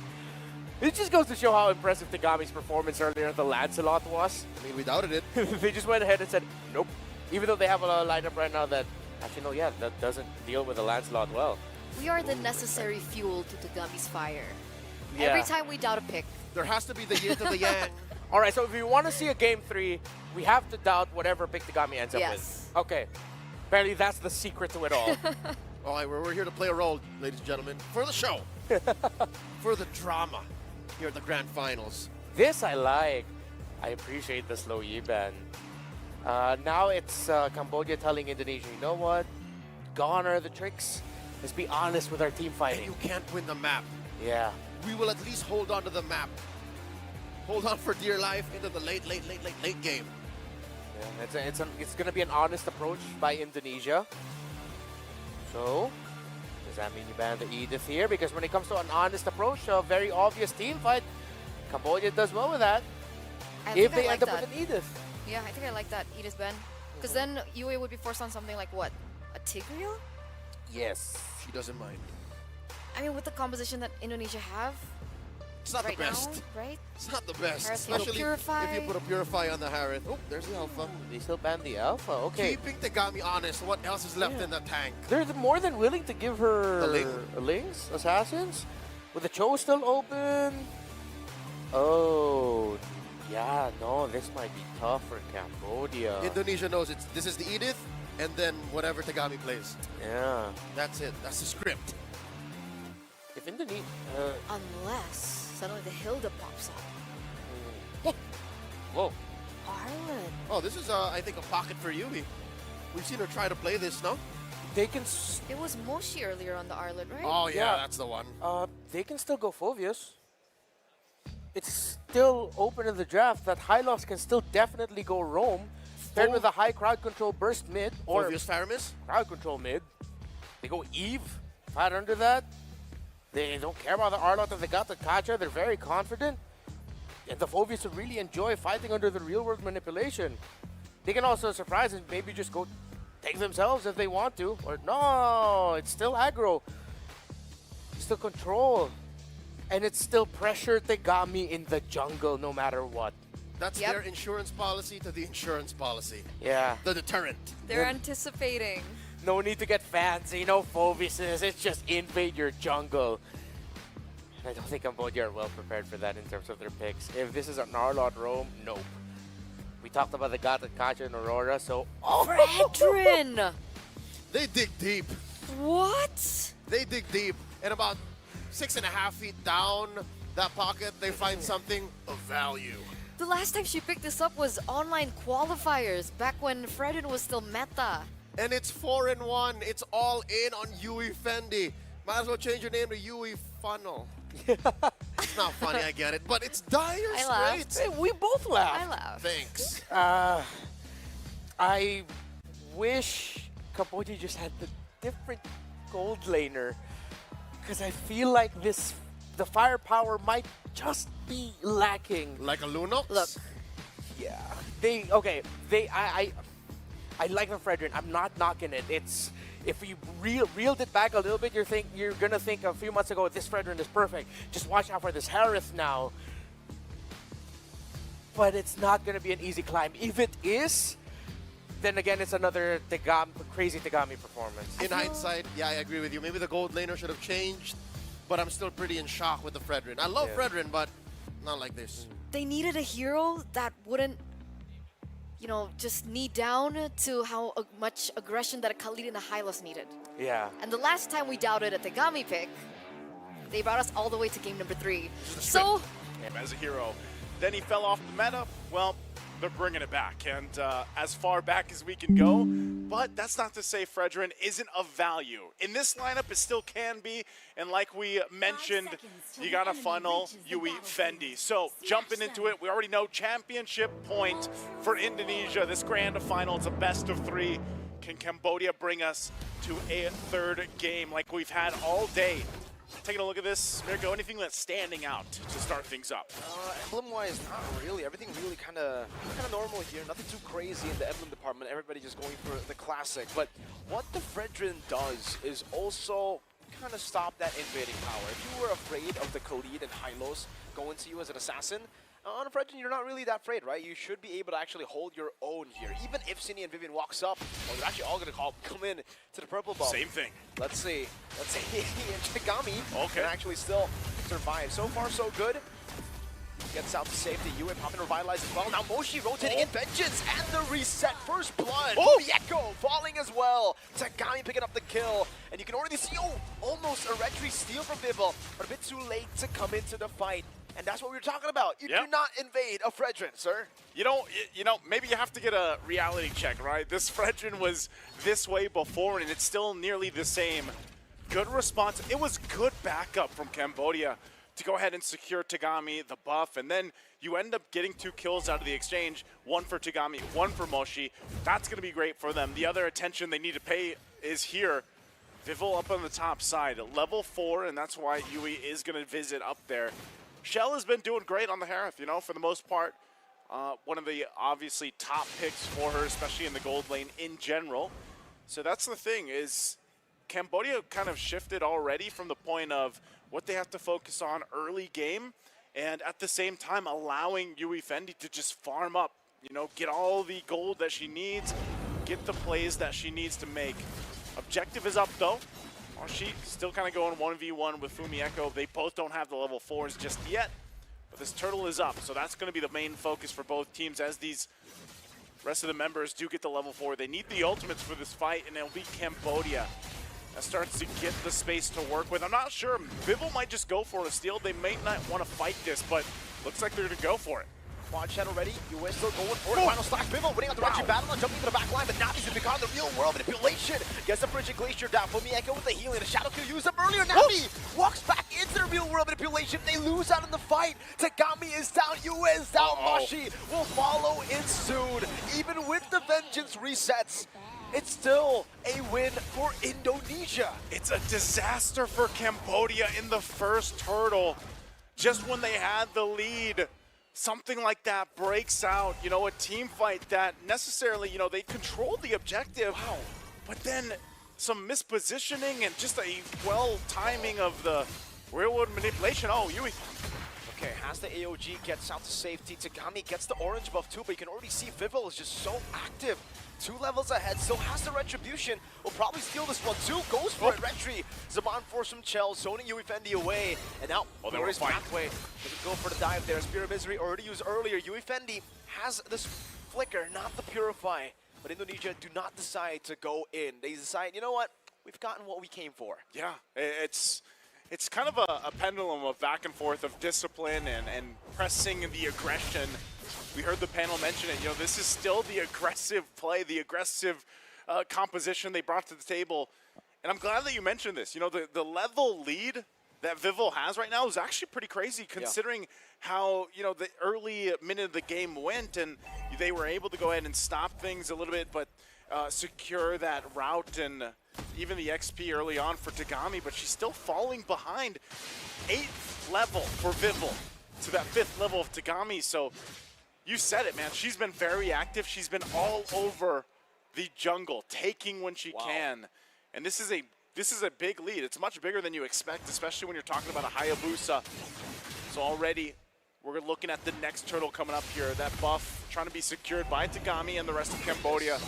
It just goes to show how impressive Tegami's performance earlier in the Lancelot was.
I mean, we doubted it.
They just went ahead and said, nope. Even though they have a lineup right now that, actually, no, yeah, that doesn't deal with the Lancelot well.
We are the necessary fuel to Tagami's fire.
Yeah.
Every time we doubt a pick.
There has to be the yin to the yang.
All right, so if we want to see a game 3, we have to doubt whatever pick Tegami ends up
Yes.
with. Okay. Apparently that's the secret to it all.
All right, we're here to play a role, ladies and gentlemen, for the show, for the drama here at the grand finals.
This I like. I appreciate the slow Yi ban. Now it's Cambodia telling Indonesia, you know what? Gone are the tricks. Let's be honest with our team
And
fighting.
you can't win the map.
Yeah.
We will at least hold on to the map. Hold on for dear life into the late game.
Yeah, it's going to be an honest approach by Indonesia. So, does that mean you ban the Edith here? Because when it comes to an honest approach, a very obvious team fight, Cambodia does well with that.
I
If
think I
they
like
end up
that.
with an Edith.
Yeah, I think I like that Edith Ben. Because then UA would be forced on something like what? A Tigreal?
Yes.
She doesn't mind.
I mean, with the composition that Indonesia have
It's not
right
the best.
now, right?
It's not the best.
Harith can go
Especially
Purify.
if you put a Purify on the Harith. Oh, there's the Alpha.
They still ban the Alpha. Okay.
Keeping Tegami honest, what else is left
Yeah.
in the tank?
They're more than willing to give her
The Ling.
Lings, Assassins. With the Cho still open. Oh, yeah, no, this might be tough for Cambodia.
Indonesia knows this is the Edith, and then whatever Tegami plays.
Yeah.
That's it. That's the script.
If Indonesia...
Unless suddenly the Hilda pops up.
whoa.
Arlen.
Oh, this is, I think, a pocket for Yui. We've seen her try to play this, no?
They can...
It was Moshi earlier on the Arlet, right?
Oh, yeah,
Yeah.
that's the one.
They can still go Phovius. It's still open in the draft that Hylos can still definitely go Roam. Paired with a high crowd control burst mid or
Orpheus Faramis?
crowd control mid. They go Eve. Fight under that. They don't care about the Arlot that they got the Kacha. They're very confident. And the Phovius would really enjoy fighting under the real world manipulation. They can also surprise and maybe just go take themselves if they want to. Or no, it's still aggro. Still control. And it's still pressure Tegami in the jungle no matter what.
That's
Yep.
their insurance policy to the insurance policy.
Yeah.
The deterrent.
They're anticipating.
No need to get fancy, no Phoviuses. It's just invade your jungle. I don't think Cambodia are well prepared for that in terms of their picks. If this is an Arlot Rome, nope. We talked about the Gata, Kacha, and Aurora, so...
Fredrin!
They dig deep.
What?
They dig deep. And about 6.5 feet down that pocket, they find something of value.
The last time she picked this up was online qualifiers, back when Fredrin was still meta.
And it's 4-1. It's all in on Yui Fendi. Might as well change your name to Yui Funnel. It's not funny, I get it, but it's dire
I laughed.
straits.
Hey, we both laughed.
I laughed.
Thanks.
I wish Cambodia just had the different gold laner, because I feel like the firepower might just be lacking.
Like a Lunox?
Look,
Yeah, I like the Fredrin. I'm not knocking it. It's if you reeled it back a little bit, you're gonna think a few months ago this Fredrin is perfect. Just watch out for this Harith now. But it's not gonna be an easy climb. If it is, then again it's another crazy Tegami performance.
In hindsight, yeah, I agree with you. Maybe the gold laner should have changed, but I'm still pretty in shock with the Fredrin. I love
Yeah.
Fredrin, but not like this.
they needed a hero that wouldn't, you know, just knee down to how much aggression that a Khalid and a Hylos needed.
Yeah.
And the last time we doubted a Tegami pick, they brought us all the way to game number 3. So,
As a hero. Then he fell off the meta. Well, they're bringing it back, and as far back as we can go. But that's not to say Fredrin isn't of value. In this lineup, it still can be, and like we mentioned, you gotta funnel Yui Fendi. So, jumping into it, we already know championship point for Indonesia. This grand final, it's a best of 3. Can Cambodia bring us to a third game like we've had all day? Taking a look at this, Mirko, anything that's standing out to start things up?
Emblem-wise, not really. Everything really kind of normal here. Nothing too crazy in the emblem department. Everybody just going for the classic. But what the Fredrin does is also kind of stop that invading power. If you were afraid of the Khalid and Hylos going to you as an assassin, on a Fredrin, you're not really that afraid, right? You should be able to actually hold your own here. Even if Cine and Vivian walks up, well, they're actually all going to come in to the purple buff.
Same thing.
Let's see. Tegami
Okay.
can actually still survive. So far, so good. Gets out to safety. Yue popping revitalize as well. Now Moshi rotating in vengeance and the reset. First blood.
Oh!
Mieko falling as well. Tegami picking up the kill. And you can already see, almost a retry steal from Vival, but a bit too late to come into the fight. And that's what we were talking about. You
Yep.
do not invade a Fredrin, sir.
You know, maybe you have to get a reality check, right? This Fredrin was this way before, and it's still nearly the same. Good response. It was good backup from Cambodia to go ahead and secure Tegami, the buff, and then you end up getting 2 kills out of the exchange, 1 for Tegami, 1 for Moshi. That's going to be great for them. The other attention they need to pay is here. Vival up on the top side, level 4, and that's why Yui is going to visit up there. Shell has been doing great on the Harith, for the most part. One of the obviously top picks for her, especially in the gold lane in general. So that's the thing, is Cambodia kind of shifted already from the point of what they have to focus on early game, and at the same time allowing Yui Fendi to just farm up, get all the gold that she needs, get the plays that she needs to make. Objective is up though. She still kind of going 1v1 with Fumieko. They both don't have the level 4s just yet, but this turtle is up, so that's going to be the main focus for both teams as these rest of the members do get the level 4. They need the ultimates for this fight, and it'll be Cambodia that starts to get the space to work with. I'm not sure. Vival might just go for a steal. They may not want to fight this, but looks like they're going to go for it.
Quad Shadow ready. Yue still going for the final stack. Vival winning on the Reggie battle and jumping into the back line, but Navi's been become the real world manipulation. Gets the bridge and glacier down. Fumieko with the healing. The shadow kill used up earlier. Navi walks back into the real world manipulation. They lose out in the fight. Tegami is down. Yue is down. Moshi will follow in soon. Even with the vengeance resets, it's still a win for Indonesia.
It's a disaster for Cambodia in the first turtle. Just when they had the lead, something like that breaks out. A team fight that necessarily, they controlled the objective. Wow. But then some mispositioning and just a timing of the real-world manipulation. Oh, Yui.
Okay, has the AOG, gets out to safety. Tegami gets the orange buff too, but you can already see Vival is just so active. 2 levels ahead, still has the retribution. Will probably steal this one too. Goes for it, Retri. Zaman for some shells, zoning Yui Fendi away. And now, Glorious Pathway. Gonna go for the dive there. Spear of Misery already used earlier. Yui Fendi has this flicker, not the Purify. But Indonesia do not decide to go in. They decide, you know what? We've gotten what we came for.
Yeah, it's kind of a pendulum of back and forth of discipline and pressing the aggression. We heard the panel mention it. This is still the aggressive play, the aggressive composition they brought to the table. And I'm glad that you mentioned this. The level lead that Vivil has right now is actually pretty crazy, considering how, you know, the early minute of the game went, and they were able to go ahead and stop things a little bit, but secure that route and even the XP early on for Tagami, but she's still falling behind 8th level for Vivil to that 5th level of Tagami. So you said it, man. She's been very active. She's been all over the jungle, taking when she can. And this is a big lead. It's much bigger than you expect, especially when you're talking about a Hayabusa. So already we're looking at the next turtle coming up here. That buff trying to be secured by Tagami and the rest of Cambodia.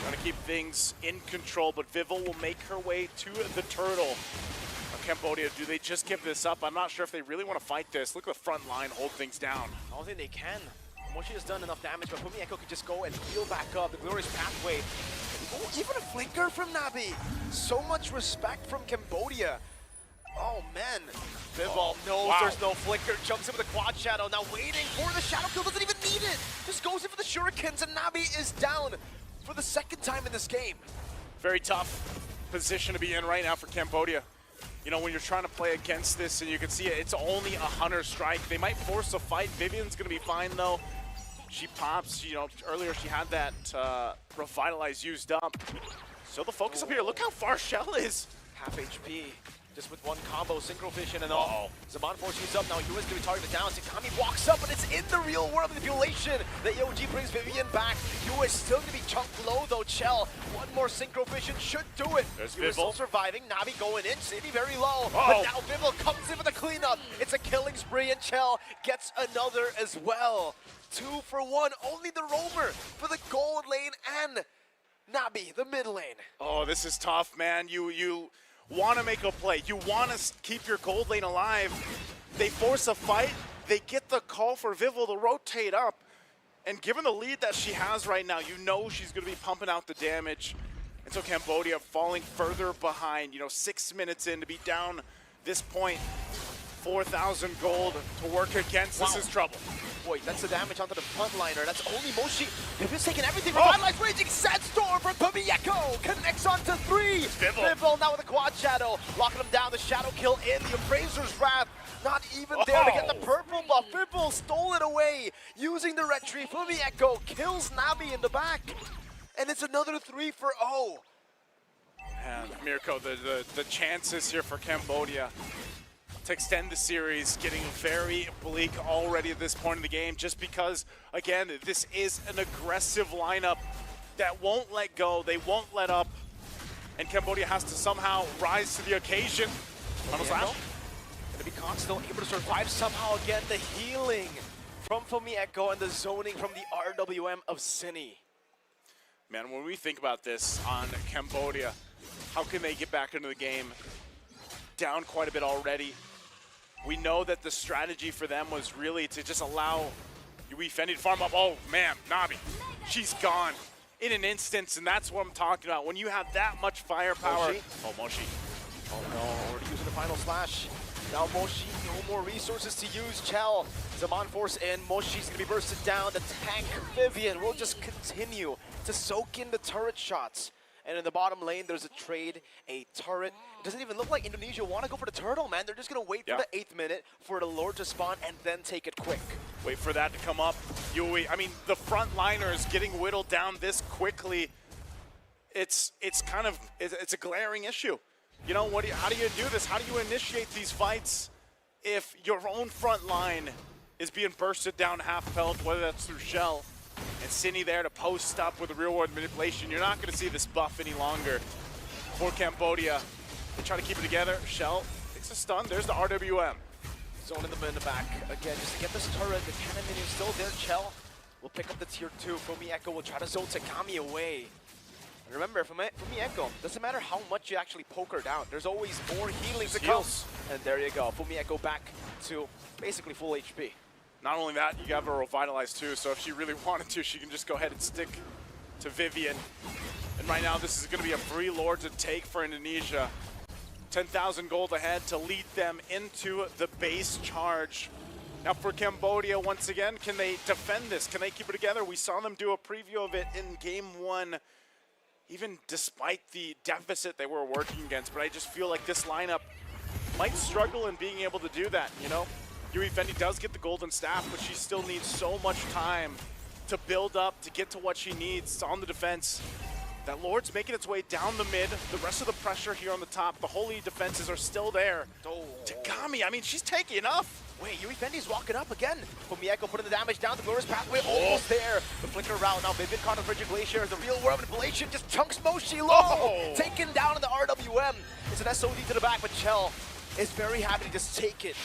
Trying to keep things in control, but Vivil will make her way to the turtle. Cambodia, do they just give this up? I'm not sure if they really want to fight this. Look at the front line hold things down.
I don't think they can. Moshi has done enough damage, but Fumi Echo could just go and heal back up. The glorious pathway. Oh, even a flicker from Nabi. So much respect from Cambodia. Oh, man. Vivol knows there's no flicker. Jumps in with a quad shadow. Now waiting for the shadow kill. Doesn't even need it. Just goes in for the shurikens, and Nabi is down for the 2nd time in this game.
Very tough position to be in right now for Cambodia. You know, when you're trying to play against this, and you can see it, it's only a Hunter strike. They might force a fight. Vivian's going to be fine, though. She pops, you know, earlier she had that Revitalize used up. So the focus up here, look how far Shell is.
Half HP, just with one combo, Synchro Vision and all. Zaman Force used up, now US gonna be targeted down. Tagami walks up, but it's in the real world manipulation. The EOG brings Vivian back. US still gonna be chunked low though, Chell. One more Synchro Vision should do it.
There's
US still
Vivil.
surviving, Navi going in, City very low. But now Vivil comes in with a cleanup. It's a killing spree, and Chell gets another as well. 2 for 1, only the roamer for the gold lane and Nabi, the mid lane.
Oh, this is tough, man. You want to make a play. You want to keep your gold lane alive. They force a fight. They get the call for Vivil to rotate up. And given the lead that she has right now, you know she's going to be pumping out the damage. And so Cambodia falling further behind, you know, 6 minutes in to be down this point. 4,000 gold to work against. This is trouble.
Boy, that's the damage onto the frontliner. That's only Moshi. They've taking everything. Revitalize Raging Sandstorm from Pamieko. Connects onto 3. Vivil now with a quad shadow. Locking him down. The shadow kill in. The Appraiser's Wrath. Not even there to get the purple buff. Vivil stole it away. Using the red tree. Pamieko kills Nabi in the back. And it's another 3 for 0.
And Mirko, the chances here for Cambodia to extend the series getting very bleak already at this point in the game, just because, again, this is an aggressive lineup that won't let go, they won't let up, and Cambodia has to somehow rise to the occasion. Gonna
be caught, still able to survive somehow again. The healing from Fumi and the zoning from the RWM of Cine.
Man, when we think about this on Cambodia, how can they get back into the game? Down quite a bit already. We know that the strategy for them was really to just allow Fendi to farm up. Oh man, Nabi, she's gone in an instance, and that's what I'm talking about. When you have that much firepower.
Moshi.
Oh, Moshi.
Oh no, already using the final slash. Now Moshi, no more resources to use. Chell, Zaman Force in. Moshi's gonna be bursted down. The tank Vivian will just continue to soak in the turret shots. And in the bottom lane, there's a trade, a turret. It doesn't even look like Indonesia want to go for the turtle, man. They're just going to wait for the 8th minute for the Lord to spawn and then take it quick.
Wait for that to come up. I mean, the front liners getting whittled down this quickly, it's a glaring issue. You know, how do you do this? How do you initiate these fights if your own front line is being bursted down half health, whether that's through Shell, and Cine there to post up with the real world manipulation? You're not going to see this buff any longer for Cambodia. They try to keep it together. Shell takes a stun. There's the RWM.
Zone in the back. Again, just to get this turret. The cannon minion still there. Chell will pick up the tier 2. Fumi will try to zone Tagami away. And remember, Fumi doesn't matter how much you actually poke her down. There's always more healing to come. And there you go. Fumi back to basically full HP.
Not only that, you have her revitalized too, so if she really wanted to, she can just go ahead and stick to Vivian. And right now, this is going to be a free Lord to take for Indonesia. 10,000 gold ahead to lead them into the base charge. Now for Cambodia, once again, can they defend this? Can they keep it together? We saw them do a preview of it in Game 1, even despite the deficit they were working against. But I just feel like this lineup might struggle in being able to do that, you know? Yui Fendi does get the golden staff, but she still needs so much time to build up, to get to what she needs on the defense. That Lord's making its way down the mid. The rest of the pressure here on the top, the holy defenses are still there.
Oh.
Tagami, I mean, she's taking enough.
Wait, Yui Fendi's walking up again. Fumieko putting the damage down. The Glorious Pathway almost there. The flicker route. Now Vivian caught on Frigid Glacier. The real world manipulation just chunks Moshi low.
Oh.
Taken down in the RWM. It's an SOD to the back, but Chell is very happy to just take it.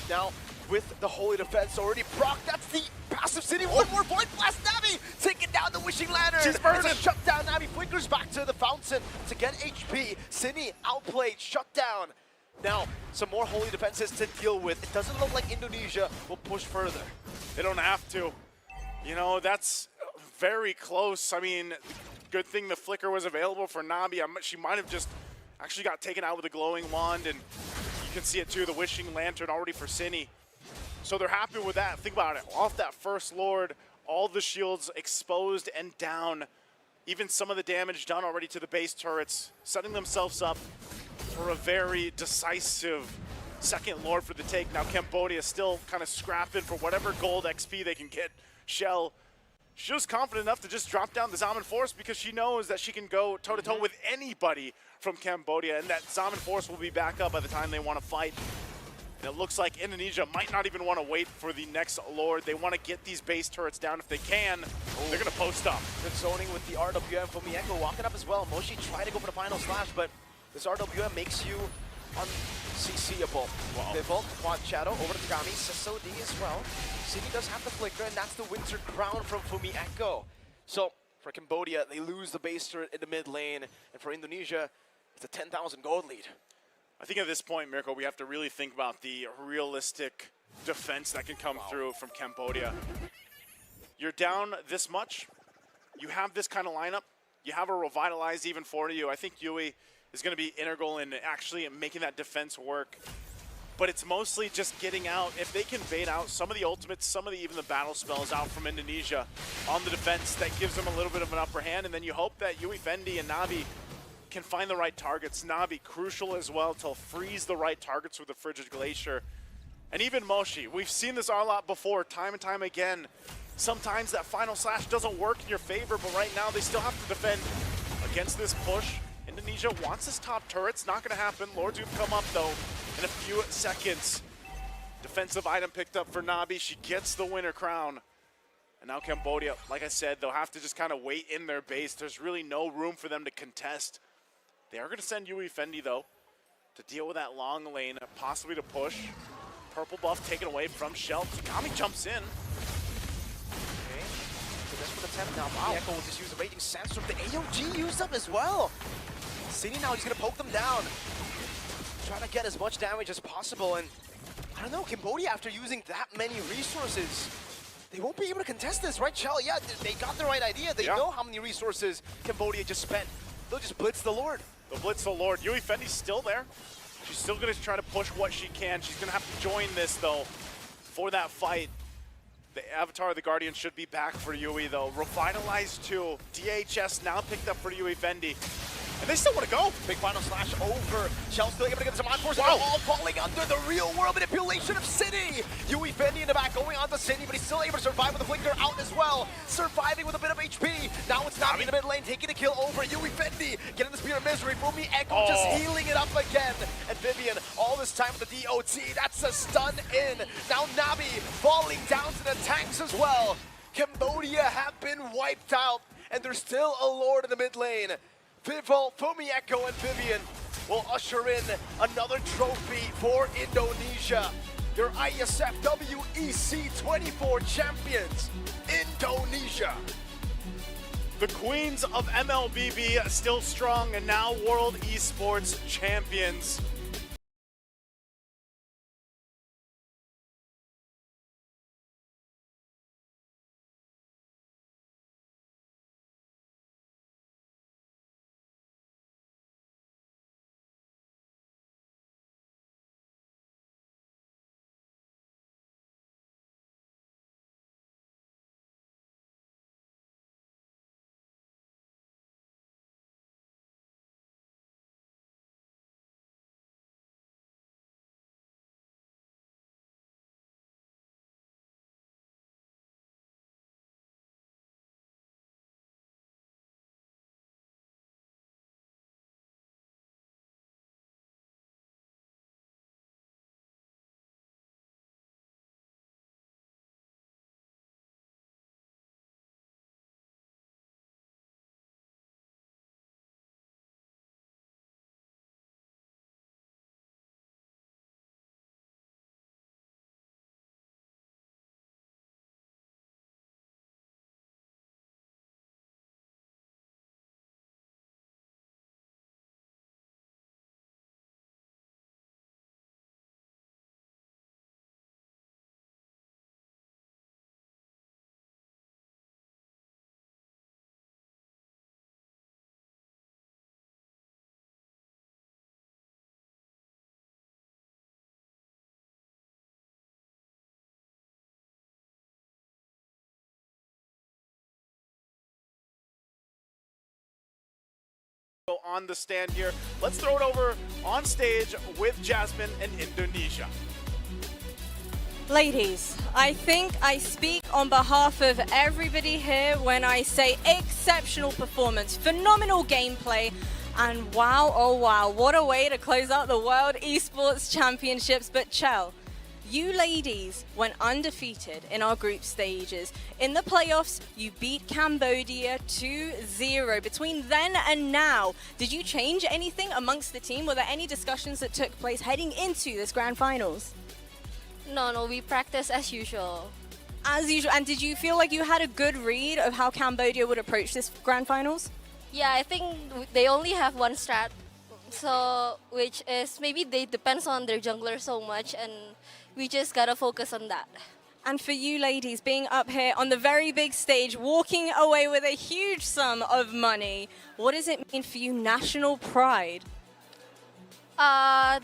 Now, with the holy defense already proc, that's the passive city. One more Void Blast. Navi taking down the Wishing Lantern.
She's burning.
It's a shutdown. Navi flickers back to the fountain to get HP. Cine outplayed, shut down. Now, some more holy defenses to deal with. It doesn't look like Indonesia will push further.
They don't have to. You know, that's very close. I mean, good thing the flicker was available for Nabi. She might have just actually got taken out with a glowing wand, and you can see it too, the Wishing Lantern already for Cine. So they're happy with that. Think about it. Off that first Lord, all the shields exposed and down. Even some of the damage done already to the base turrets, setting themselves up for a very decisive second Lord for the take. Now Cambodia still kind of scrapping for whatever gold XP they can get. Shell, she was confident enough to just drop down the Zaman Force because she knows that she can go toe-to-toe with anybody from Cambodia, and that Zaman Force will be back up by the time they want to fight. And it looks like Indonesia might not even want to wait for the next Lord. They want to get these base turrets down if they can. They're going to post up.
Good zoning with the RWM. Fumieko walking up as well. Moshi tried to go for the final slash, but this RWM makes you unCCable.
Wow.
Pivot, Quad Shadow, over to Tagami, SOD as well. City does have the flicker, and that's the Winter Crown from Fumieko. So, for Cambodia, they lose the base turret in the mid lane, and for Indonesia, it's a 10,000 gold lead.
I think at this point, Mirko, we have to really think about the realistic defense that can come through from Cambodia. You're down this much, you have this kind of lineup, you have a revitalize even for you. I think Yui is going to be integral in actually making that defense work. But it's mostly just getting out. If they can bait out some of the ultimates, some of the even the battle spells out from Indonesia on the defense, that gives them a little bit of an upper hand. And then you hope that Yui Fendi and Navi can find the right targets. Navi, crucial as well to freeze the right targets with the Frigid Glacier. And even Moshi, we've seen this a lot before, time and time again. Sometimes that final slash doesn't work in your favor, but right now they still have to defend against this push. Indonesia wants this top turret. It's not going to happen. Lord's going to come up, though, in a few seconds. Defensive item picked up for Nabi. She gets the winner crown. And now Cambodia, like I said, they'll have to just kind of wait in their base. There's really no room for them to contest. They are going to send Yui Fendi, though, to deal with that long lane, possibly to push. Purple buff taken away from Shell. Tagami jumps in.
Okay, so this for the 10 now. Fumieko will just use the Raging Sandstorm. The AOG used up as well. City now, he's going to poke them down. Trying to get as much damage as possible, and I don't know, Cambodia, after using that many resources, they won't be able to contest this, right, Chell? Yeah, they got the right idea. They know how many resources Cambodia just spent. They'll just blitz the Lord.
They'll blitz the Lord. Yui Fendi's still there. She's still going to try to push what she can. She's going to have to join this, though, for that fight. The Avatar of the Guardian should be back for Yui, though. Revitalized 2. DHS now picked up for Yui Fendi. And they still want to go.
Big final slash over. Shell still able to get some on force.
Wow.
All falling under the real world manipulation of City. Yui Fendi in the back going on to City, but he's still able to survive with the flicker out as well. Surviving with a bit of HP. Now it's Navi in the mid lane taking the kill over. Yui Fendi getting the Spear of Misery. Fumieko just healing it up again. And Vivian all this time with the DOT. That's a stun in. Now Navi falling down to the tanks as well. Cambodia have been wiped out, and there's still a Lord in the mid lane. Vivo, Fumieko, and Vivian will usher in another trophy for Indonesia. Their IESF WEC 24 champions, Indonesia.
The Queens of MLBB still strong and now World Esports champions. on the stand here. Let's throw it over on stage with Jasmine and Indonesia.
Ladies, I think I speak on behalf of everybody here when I say exceptional performance, phenomenal gameplay, and wow, oh wow, what a way to close out the World Esports Championships. But Chell, you ladies went undefeated in our group stages. In the playoffs, you beat Cambodia 2-0. Between then and now, did you change anything amongst the team? Were there any discussions that took place heading into this grand finals?
No, we practice as usual.
As usual. And did you feel like you had a good read of how Cambodia would approach this grand finals?
Yeah, I think they only have one strat, so which is maybe they depends on their jungler so much, and we just gotta focus on that.
And for you ladies, being up here on the very big stage, walking away with a huge sum of money, what does it mean for you, national pride?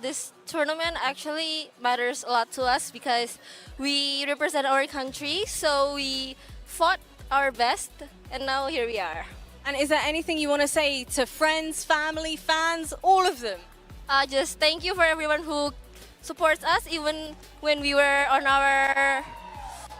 This tournament actually matters a lot to us because we represent our country, so we fought our best, and now here we are.
And is there anything you want to say to friends, family, fans, all of them?
Just thank you for everyone who supports us, even when we were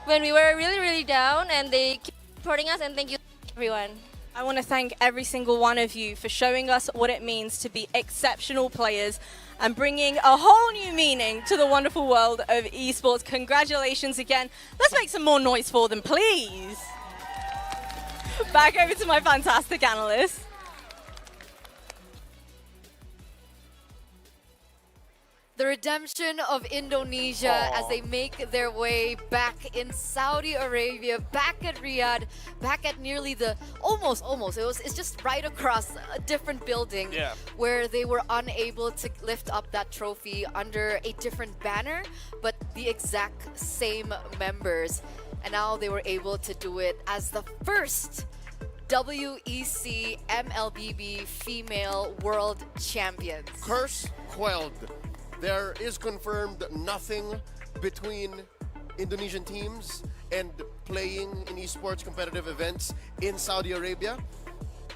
really, really down, and they keep supporting us, and thank you everyone.
I want to thank every single one of you for showing us what it means to be exceptional players and bringing a whole new meaning to the wonderful world of esports. Congratulations again. Let's make some more noise for them, please. Back over to my fantastic analysts.
The redemption of Indonesia as they make their way back in Saudi Arabia, back at Riyadh, back at nearly the almost. It's just right across a different building where they were unable to lift up that trophy under a different banner, but the exact same members. And now they were able to do it as the first WEC MLBB female world champions.
Curse quelled. There is confirmed nothing between Indonesian teams and playing in esports competitive events in Saudi Arabia.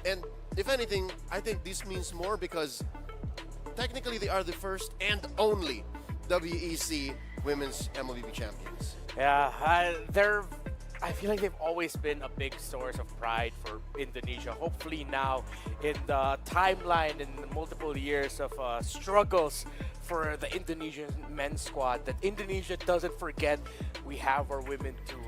And if anything, I think this means more because technically they are the first and only WEC Women's MLBB champions.
Yeah, I feel like they've always been a big source of pride for Indonesia. Hopefully now, in the timeline in multiple years of struggles for the Indonesian men's squad, that Indonesia doesn't forget we have our women too.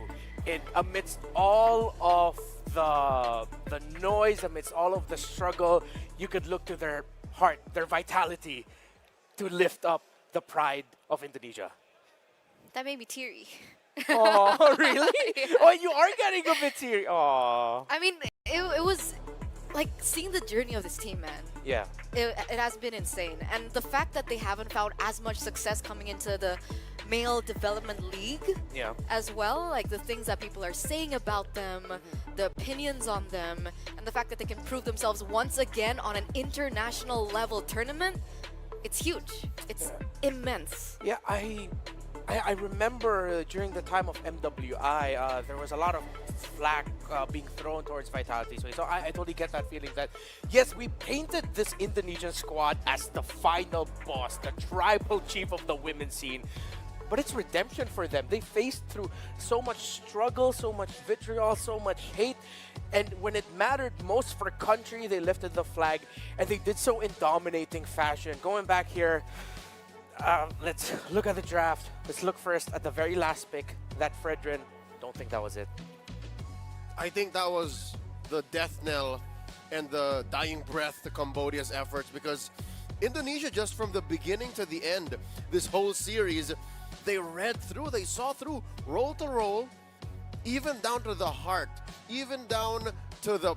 Amidst all of the noise, amidst all of the struggle, you could look to their heart, their vitality, to lift up the pride of Indonesia.
That made me teary.
Oh, really? Oh, you are getting a bit teary. Oh.
I mean, it was like seeing the journey of this team, man.
Yeah.
It has been insane. And the fact that they haven't found as much success coming into the male development league as well, like the things that people are saying about them, the opinions on them, and the fact that they can prove themselves once again on an international level tournament, it's huge. It's immense.
Yeah, I remember during the time of MWI, there was a lot of flack being thrown towards Vitality. So I totally get that feeling that, yes, we painted this Indonesian squad as the final boss, the tribal chief of the women's scene. But it's redemption for them. They faced through so much struggle, so much vitriol, so much hate. And when it mattered most for country, they lifted the flag. And they did so in dominating fashion. Going back here, let's look at the draft. Let's look first at the very last pick, that Fredrin. Don't think that was it.
I think that was the death knell and the dying breath to Cambodia's efforts, because Indonesia, just from the beginning to the end, this whole series, they read through, they saw through, roll to roll, even down to the heart, even down to the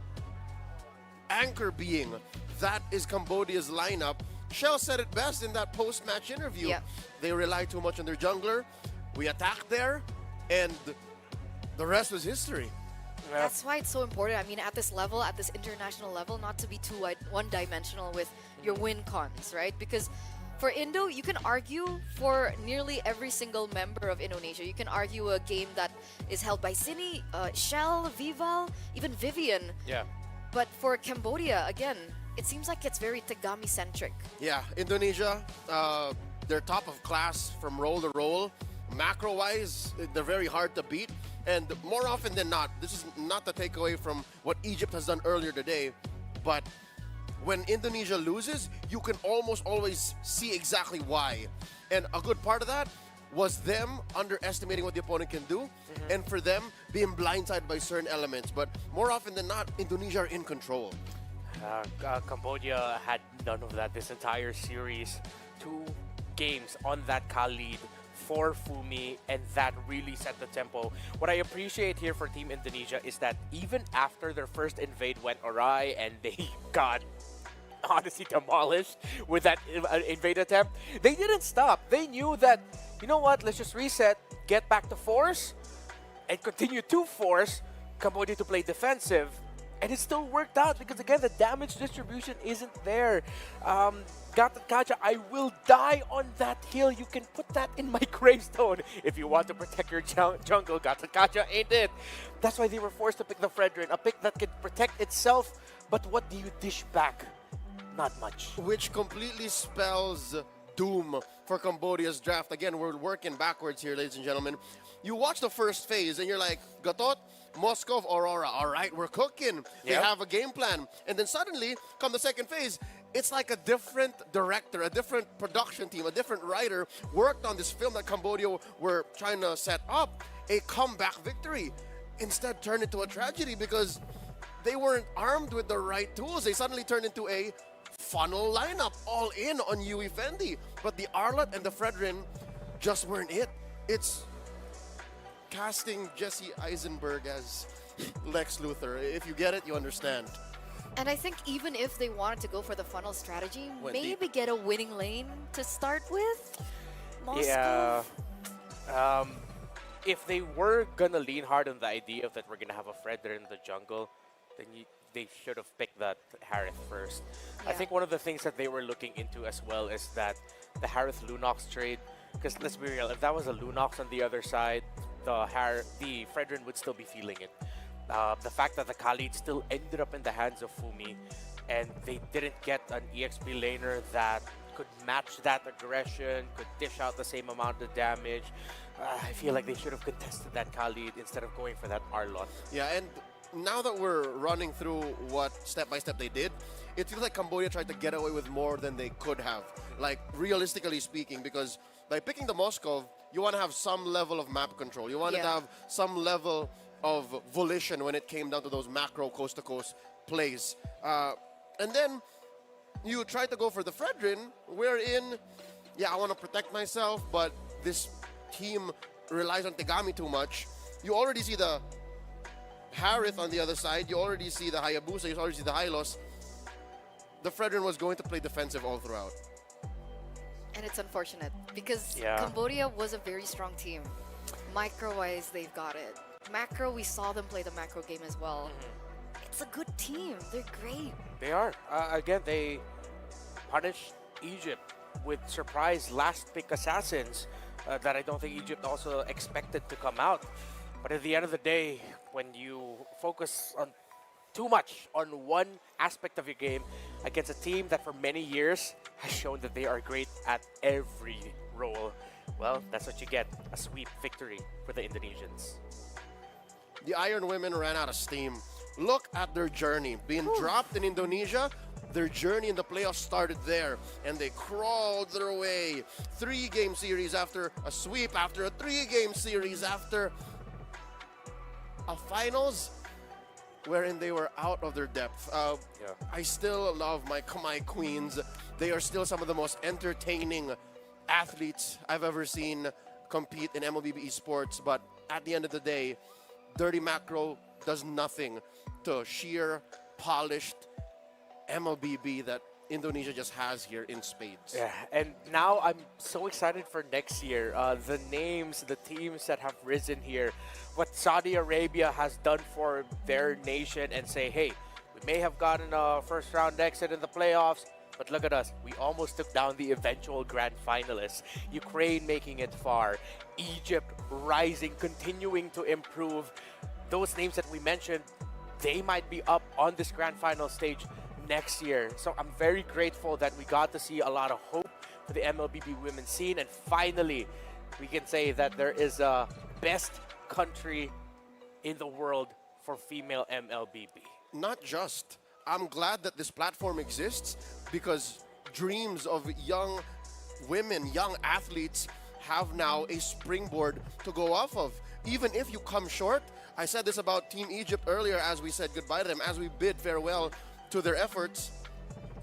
anchor being. That is Cambodia's lineup. Shell said it best in that post-match interview.
Yep.
They rely too much on their jungler. We attacked there, and the rest was history.
That's why it's so important. I mean, at this level, at this international level, not to be too one-dimensional with your win cons, right? Because for Indo, you can argue for nearly every single member of Indonesia. You can argue a game that is held by Cine, Shell, Vival, even Vivian.
Yeah.
But for Cambodia, again, it seems like it's very Tagami-centric.
Yeah, Indonesia, they're top of class from roll to roll. Macro-wise, they're very hard to beat. And more often than not, this is not the takeaway from what Egypt has done earlier today, but when Indonesia loses, you can almost always see exactly why. And a good part of that was them underestimating what the opponent can do, and for them being blindsided by certain elements. But more often than not, Indonesia are in control.
Cambodia had none of that this entire series. 2 games on that lead for Fumi, and that really set the tempo. What I appreciate here for Team Indonesia is that even after their first invade went awry and they got honestly demolished with that invade attempt, they didn't stop. They knew that, you know what, let's just reset, get back to force, and continue to force Cambodia to play defensive. And it still worked out because, again, the damage distribution isn't there. Kacha, I will die on that hill. You can put that in my gravestone if you want to protect your jungle. Kacha ain't it. That's why they were forced to pick the Fredrin, a pick that can protect itself. But what do you dish back? Not much.
Which completely spells doom for Cambodia's draft. Again, we're working backwards here, ladies and gentlemen. You watch the first phase and you're like, Gatot, Moskov, Aurora, all right, we're cooking. They have a game plan. And then suddenly, come the second phase, it's like a different director, a different production team, a different writer worked on this film that Cambodia were trying to set up a comeback victory. Instead, turned into a tragedy because they weren't armed with the right tools. They suddenly turned into a funnel lineup, all in on Yui Fendi. But the Arlott and the Fredrin just weren't it. It's casting Jesse Eisenberg as Lex Luthor. If you get it, you understand.
And I think even if they wanted to go for the funnel strategy,
Went
maybe
deep.
get a winning lane to start with.
Yeah.
Moscow.
If they were gonna lean hard on the idea that we're gonna have a Fredder in the jungle, then they should have picked that Harith first. I
Yeah.
think one of the things that they were looking into as well is that the Harith Lunox trade, because let's be real, if that was a Lunox on the other side, the Fredrin would still be feeling it. The fact that the Khalid still ended up in the hands of Fumi, and they didn't get an EXP laner that could match that aggression, could dish out the same amount of damage. I feel like they should have contested that Khalid instead of going for that Arlott.
Yeah, and now that we're running through what step by step they did, it feels like Cambodia tried to get away with more than they could have. Like, realistically speaking, because by picking the Moskov, you want to have some level of map control. You wanted to have some level of volition when it came down to those macro coast-to-coast plays. And then you try to go for the Fredrin, wherein, I want to protect myself, but this team relies on Tegami too much. You already see the Harith on the other side. You already see the Hayabusa. You already see the Hylos. The Fredrin was going to play defensive all throughout.
And it's unfortunate because Cambodia was a very strong team. Micro-wise, they've got it. Macro, we saw them play the macro game as well. It's a good team. They're great.
They are. Again, they punished Egypt with surprise last pick assassins that I don't think Egypt also expected to come out. But at the end of the day, when you focus on too much on one aspect of your game against a team that for many years has shown that they are great at every role, well, that's what you get, a sweep victory for the Indonesians.
The Iron Women ran out of steam. Look at their journey. Being dropped in Indonesia, their journey in the playoffs started there, and they crawled their way. 3-game series after a sweep, after a 3-game series, after a finals wherein they were out of their depth. I still love my queens. They are still some of the most entertaining athletes I've ever seen compete in MLBB esports, but at the end of the day, Dirty Macro does nothing to sheer, polished MLBB that Indonesia just has here in spades.
Yeah, and now I'm so excited for next year. The names, the teams that have risen here, what Saudi Arabia has done for their nation, and say, hey, we may have gotten a first-round exit in the playoffs, but look at us. We almost took down the eventual grand finalists. Ukraine making it far. Egypt rising, continuing to improve. Those names that we mentioned, they might be up on this grand final stage next year. So I'm very grateful that we got to see a lot of hope for the MLBB women's scene, and finally we can say that there is a best country in the world for female MLBB.
Not just. I'm glad that this platform exists because dreams of young women, young athletes have now a springboard to go off of. Even if you come short, I said this about Team Egypt earlier as we said goodbye to them, as we bid farewell to their efforts.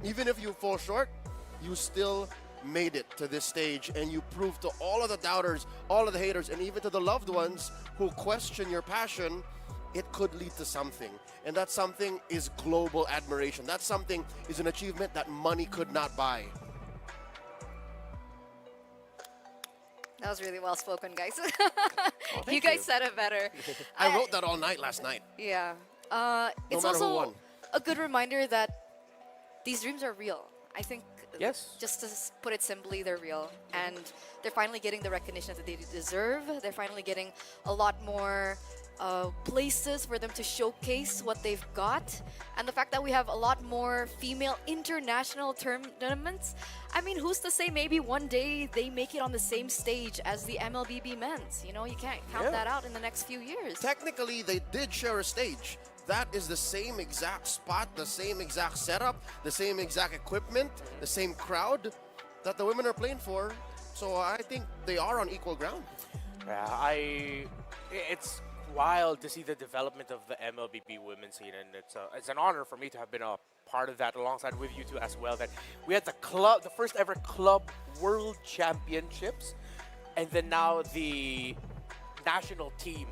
Even if you fall short, you still made it to this stage, and you proved to all of the doubters, all of the haters, and even to the loved ones who question your passion, it could lead to something. And that something is global admiration. That something is an achievement that money could not buy.
That was really well spoken, guys.
thank
You guys
you.
said it better.
I wrote that all night last night.
Yeah. It's
matter who
also
won.
a good reminder that these dreams are real. I think,
Yes.
just to put it simply, they're real. And they're finally getting the recognition that they deserve. They're finally getting a lot more places for them to showcase what they've got. And the fact that we have a lot more female international tournaments, I mean, who's to say maybe one day they make it on the same stage as the MLBB men's? You know, you can't count
Yeah.
that out in the next few years.
Technically, they did share a stage. That is the same exact spot, the same exact setup, the same exact equipment, the same crowd that the women are playing for. So I think they are on equal ground.
Yeah, it's wild to see the development of the MLBB women's scene, and it's an honor for me to have been a part of that alongside with you two as well. That we had the first ever club world championships, and then now the national team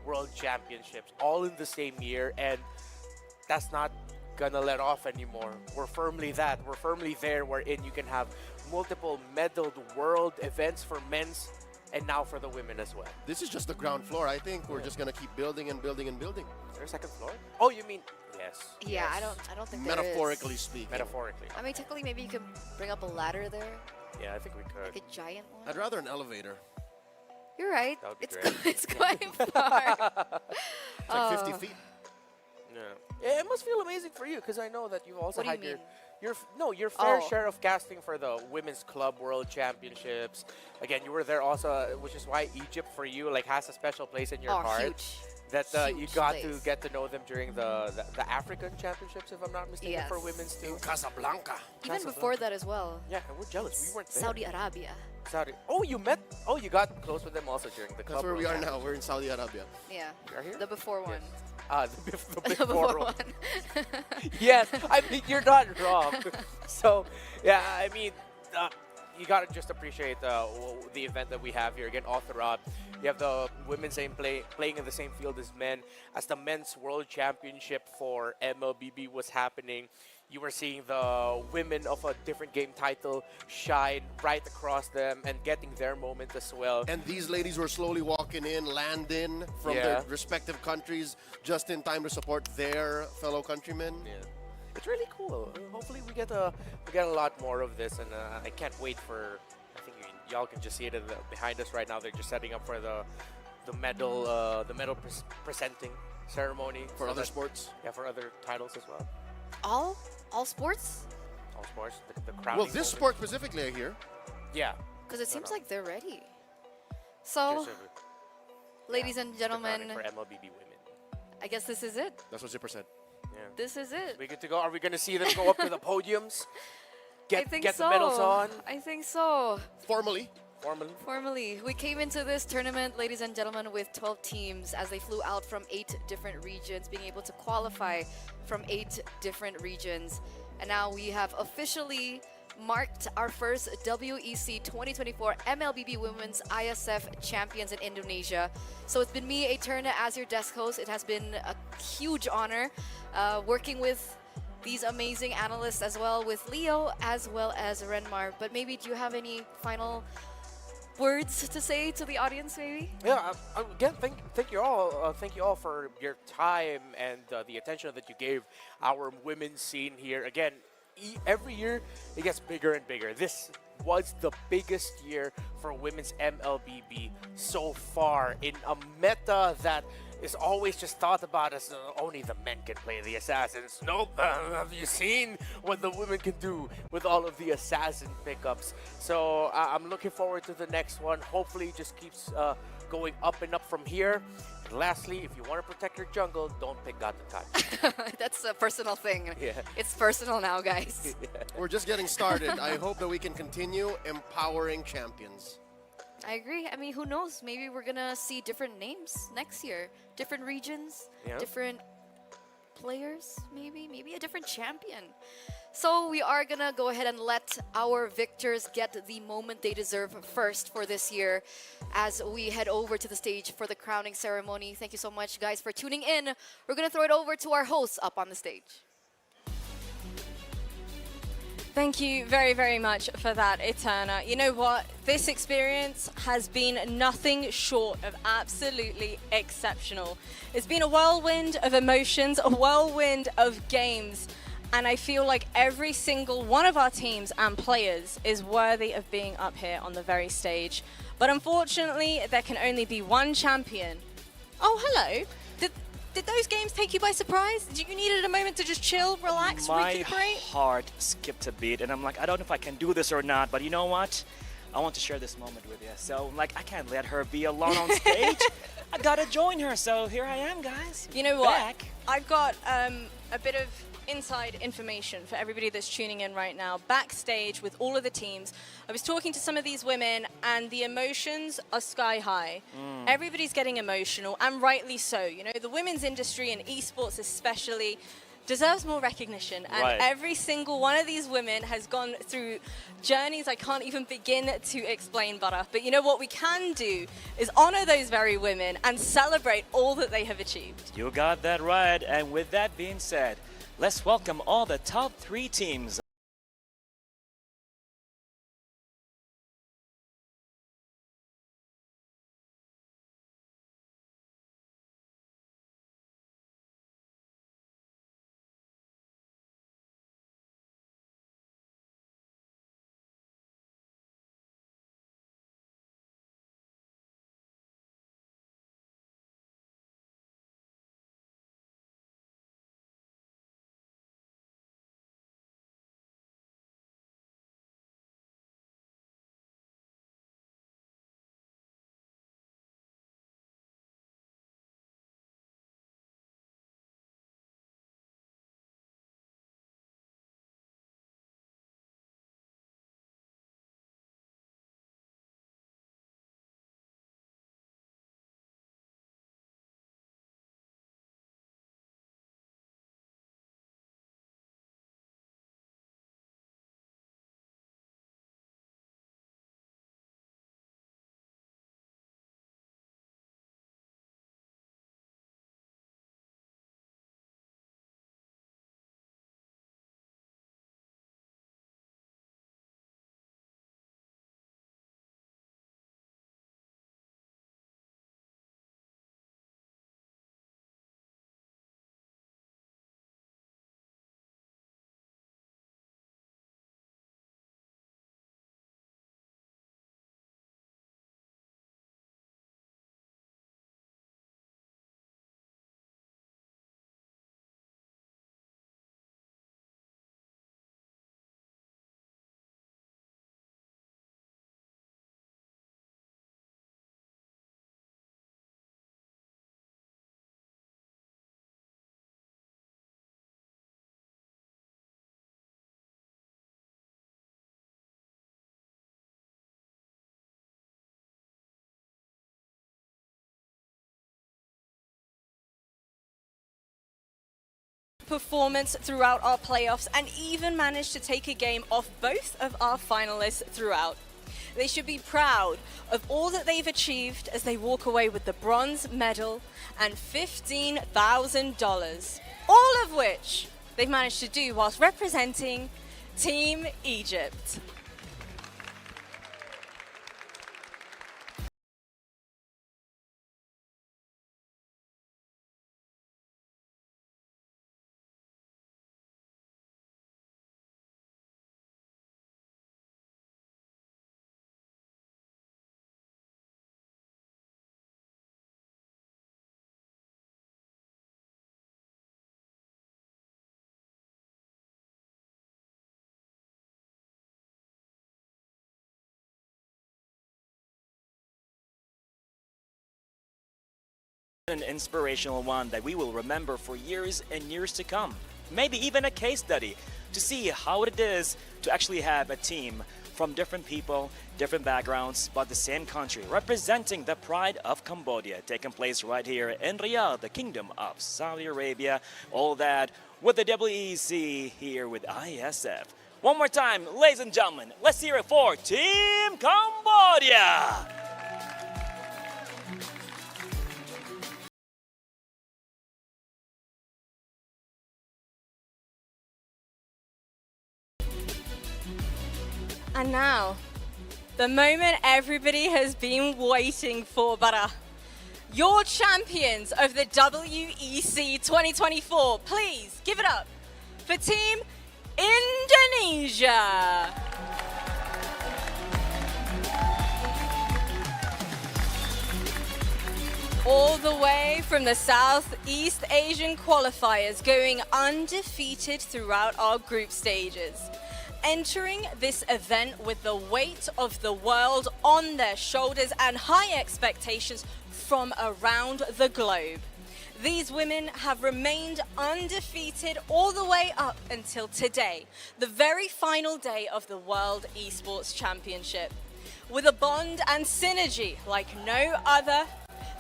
world championships, all in the same year, and that's not gonna let off anymore. We're firmly there, wherein you can have multiple medaled world events for men's and now for the women as well.
This is just the ground floor. I think we're just gonna keep building and building and building.
Is there a second floor? Oh, you mean yes?
Yeah,
yes.
I don't think there is.
Metaphorically speaking.
Metaphorically.
I mean, technically, maybe you can bring up a ladder there,
Yeah, I think we
like
could.
a giant one.
I'd rather an elevator.
You're right.
That would be
It's
great.
it's quite far.
It's like 50 feet.
Yeah, it must feel amazing for you because I know that you've also
What do you
had
mean?
your fair
Oh.
share of casting for the women's club world championships. Again, you were there also, which is why Egypt for you like has a special place in your
Oh,
heart.
huge.
That you
Huge
got
place.
to get to know them during the African championships, if I'm not mistaken,
Yes.
for women's too.
Casablanca.
Even
Casablanca.
before that as well.
Yeah, and we're jealous. We weren't there.
Saudi Arabia.
Saudi. Oh, you met. Oh, you got close with them also during the club.
That's where we
world
are
Champ-
now. We're in Saudi Arabia.
Yeah.
You are here?
The before one.
The
The
before
before
one.
one.
Yes, I mean, you're not wrong. So, yeah, I mean, you got to just appreciate the event that we have here. Again, all throughout, you have the women's same playing in the same field as men. As the men's world championship for MLBB was happening, you were seeing the women of a different game title shine right across them and getting their moment as well.
And these ladies were slowly walking in, land in from
Yeah.
their respective countries just in time to support their fellow countrymen.
Yeah. It's really cool. Hopefully we get a lot more of this, and I can't wait for. I think y'all can just see it behind us right now. They're just setting up for the medal presenting ceremony
For
so
other
that-
sports.
Yeah, for other titles as well.
All sports?
All sports. The crowning
Well, this
moment.
sport specifically, I hear.
Yeah.
Because it seems
no.
like they're ready. So,
Just
ladies and
the crowning
gentlemen,
for MLBB women.
I guess this is it.
That's what Zipper said.
Yeah.
This is it.
We good to go? Are we gonna see them go up to the podiums?
I think
get
so.
the medals on
I think so.
Formally,
formally.
Formally, we came into this tournament, ladies and gentlemen, with 12 teams as they flew out from 8 different regions, being able to qualify from 8 different regions. And now we have officially marked our first WEC 2024 MLBB Women's ISF Champions in Indonesia. So it's been me, Eterna, as your desk host. It has been a huge honor working with these amazing analysts as well, with Leo as well as Renmar. But maybe do you have any final words to say to the audience, maybe?
Yeah, again, thank you all. Thank you all for your time and the attention that you gave our women's scene here. Again, every year it gets bigger and bigger. This was the biggest year for women's MLBB so far in a meta that is always just thought about as only the men can play the assassins. Nope, have you seen what the women can do with all of the assassin pickups? So I'm looking forward to the next one. Hopefully it just keeps going up and up from here. And lastly, if you want to protect your jungle, don't pick God the Touch.
That's a personal thing.
Yeah.
It's personal now, guys.
We're just getting started. I hope that we can continue empowering champions.
I agree. I mean, who knows? Maybe we're gonna see different names next year, different regions,
Yeah.
different players, maybe a different champion. So we are gonna go ahead and let our victors get the moment they deserve first for this year as we head over to the stage for the crowning ceremony. Thank you so much, guys, for tuning in. We're gonna throw it over to our hosts up on the stage.
Thank you very, very much for that, Eterna. You know what? This experience has been nothing short of absolutely exceptional. It's been a whirlwind of emotions, a whirlwind of games, and I feel like every single one of our teams and players is worthy of being up here on the very stage. But unfortunately, there can only be one champion. Oh, hello. Did those games take you by surprise? Did you needed a moment to just chill, relax, recuperate?
My heart skipped a beat, and I'm like, I don't know if I can do this or not, but you know what? I want to share this moment with you. So, I'm like, I can't let her be alone on stage. I gotta join her, so here I am, guys.
You know what?
Back.
I've got a bit of inside information for everybody that's tuning in right now. Backstage with all of the teams, I was talking to some of these women and the emotions are sky high. Everybody's getting emotional, and rightly so. You know, the women's industry and esports especially deserves more recognition, and
Right.
every single one of these women has gone through journeys I can't even begin to explain, Butter. But you know what we can do is honor those very women and celebrate all that they have achieved.
You got that right, and with that being said, let's welcome all the top 3 teams.
Performance throughout our playoffs and even managed to take a game off both of our finalists throughout. They should be proud of all that they've achieved as they walk away with the bronze medal and $15,000, all of which they've managed to do whilst representing Team Egypt.
An inspirational one that we will remember for years and years to come. Maybe even a case study to see how it is to actually have a team from different people, different backgrounds, but the same country, representing the pride of Cambodia, taking place right here in Riyadh, the Kingdom of Saudi Arabia. All that with the WEC here with IESF. One more time, ladies and gentlemen, let's hear it for Team Cambodia!
And now, the moment everybody has been waiting for, Bara. Your champions of the WEC 2024, please give it up for Team Indonesia. All the way from the Southeast Asian qualifiers, going undefeated throughout our group stages. Entering this event with the weight of the world on their shoulders and high expectations from around the globe. These women have remained undefeated all the way up until today, the very final day of the World Esports Championship. With a bond and synergy like no other,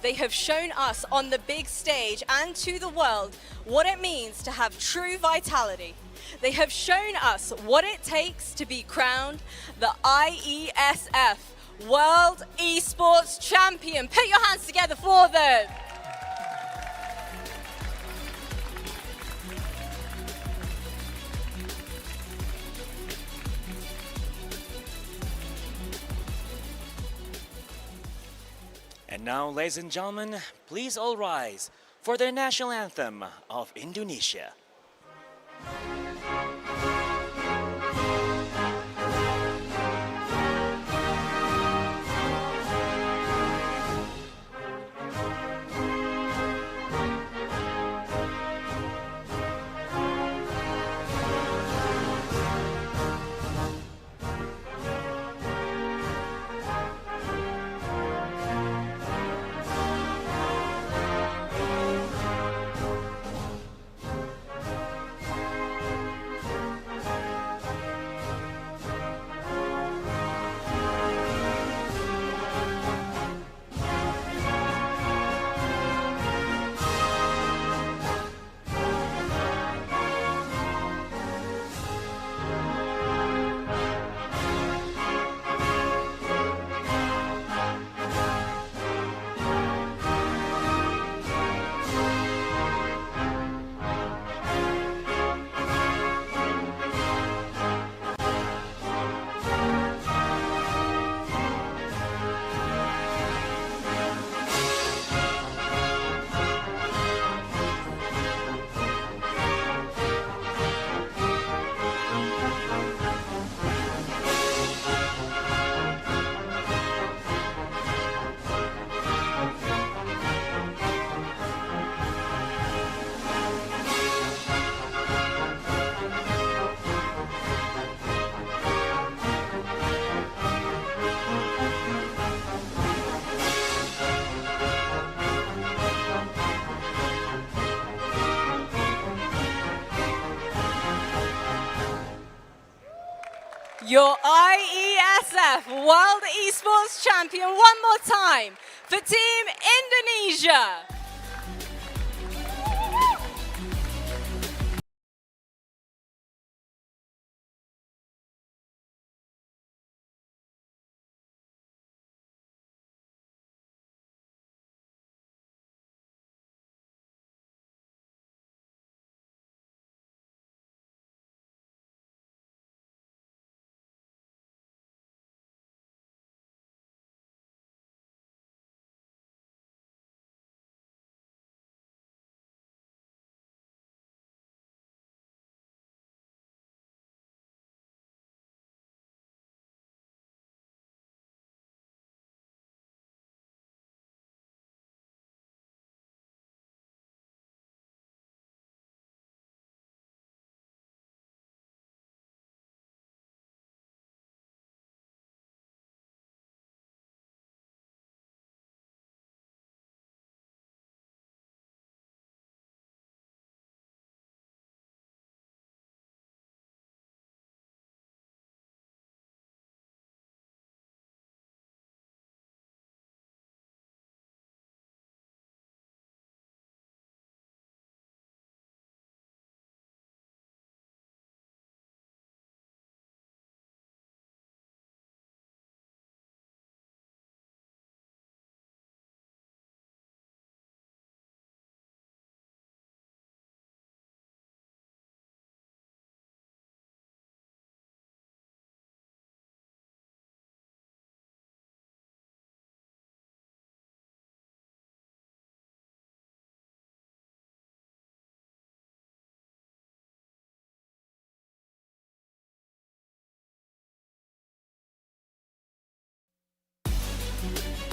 they have shown us on the big stage and to the world what it means to have true vitality. They have shown us what it takes to be crowned the IESF World Esports Champion. Put your hands together for them.
And now, ladies and gentlemen, please all rise for the national anthem of Indonesia.
Your IESF World Esports Champion one more time for Team Indonesia.
Bye.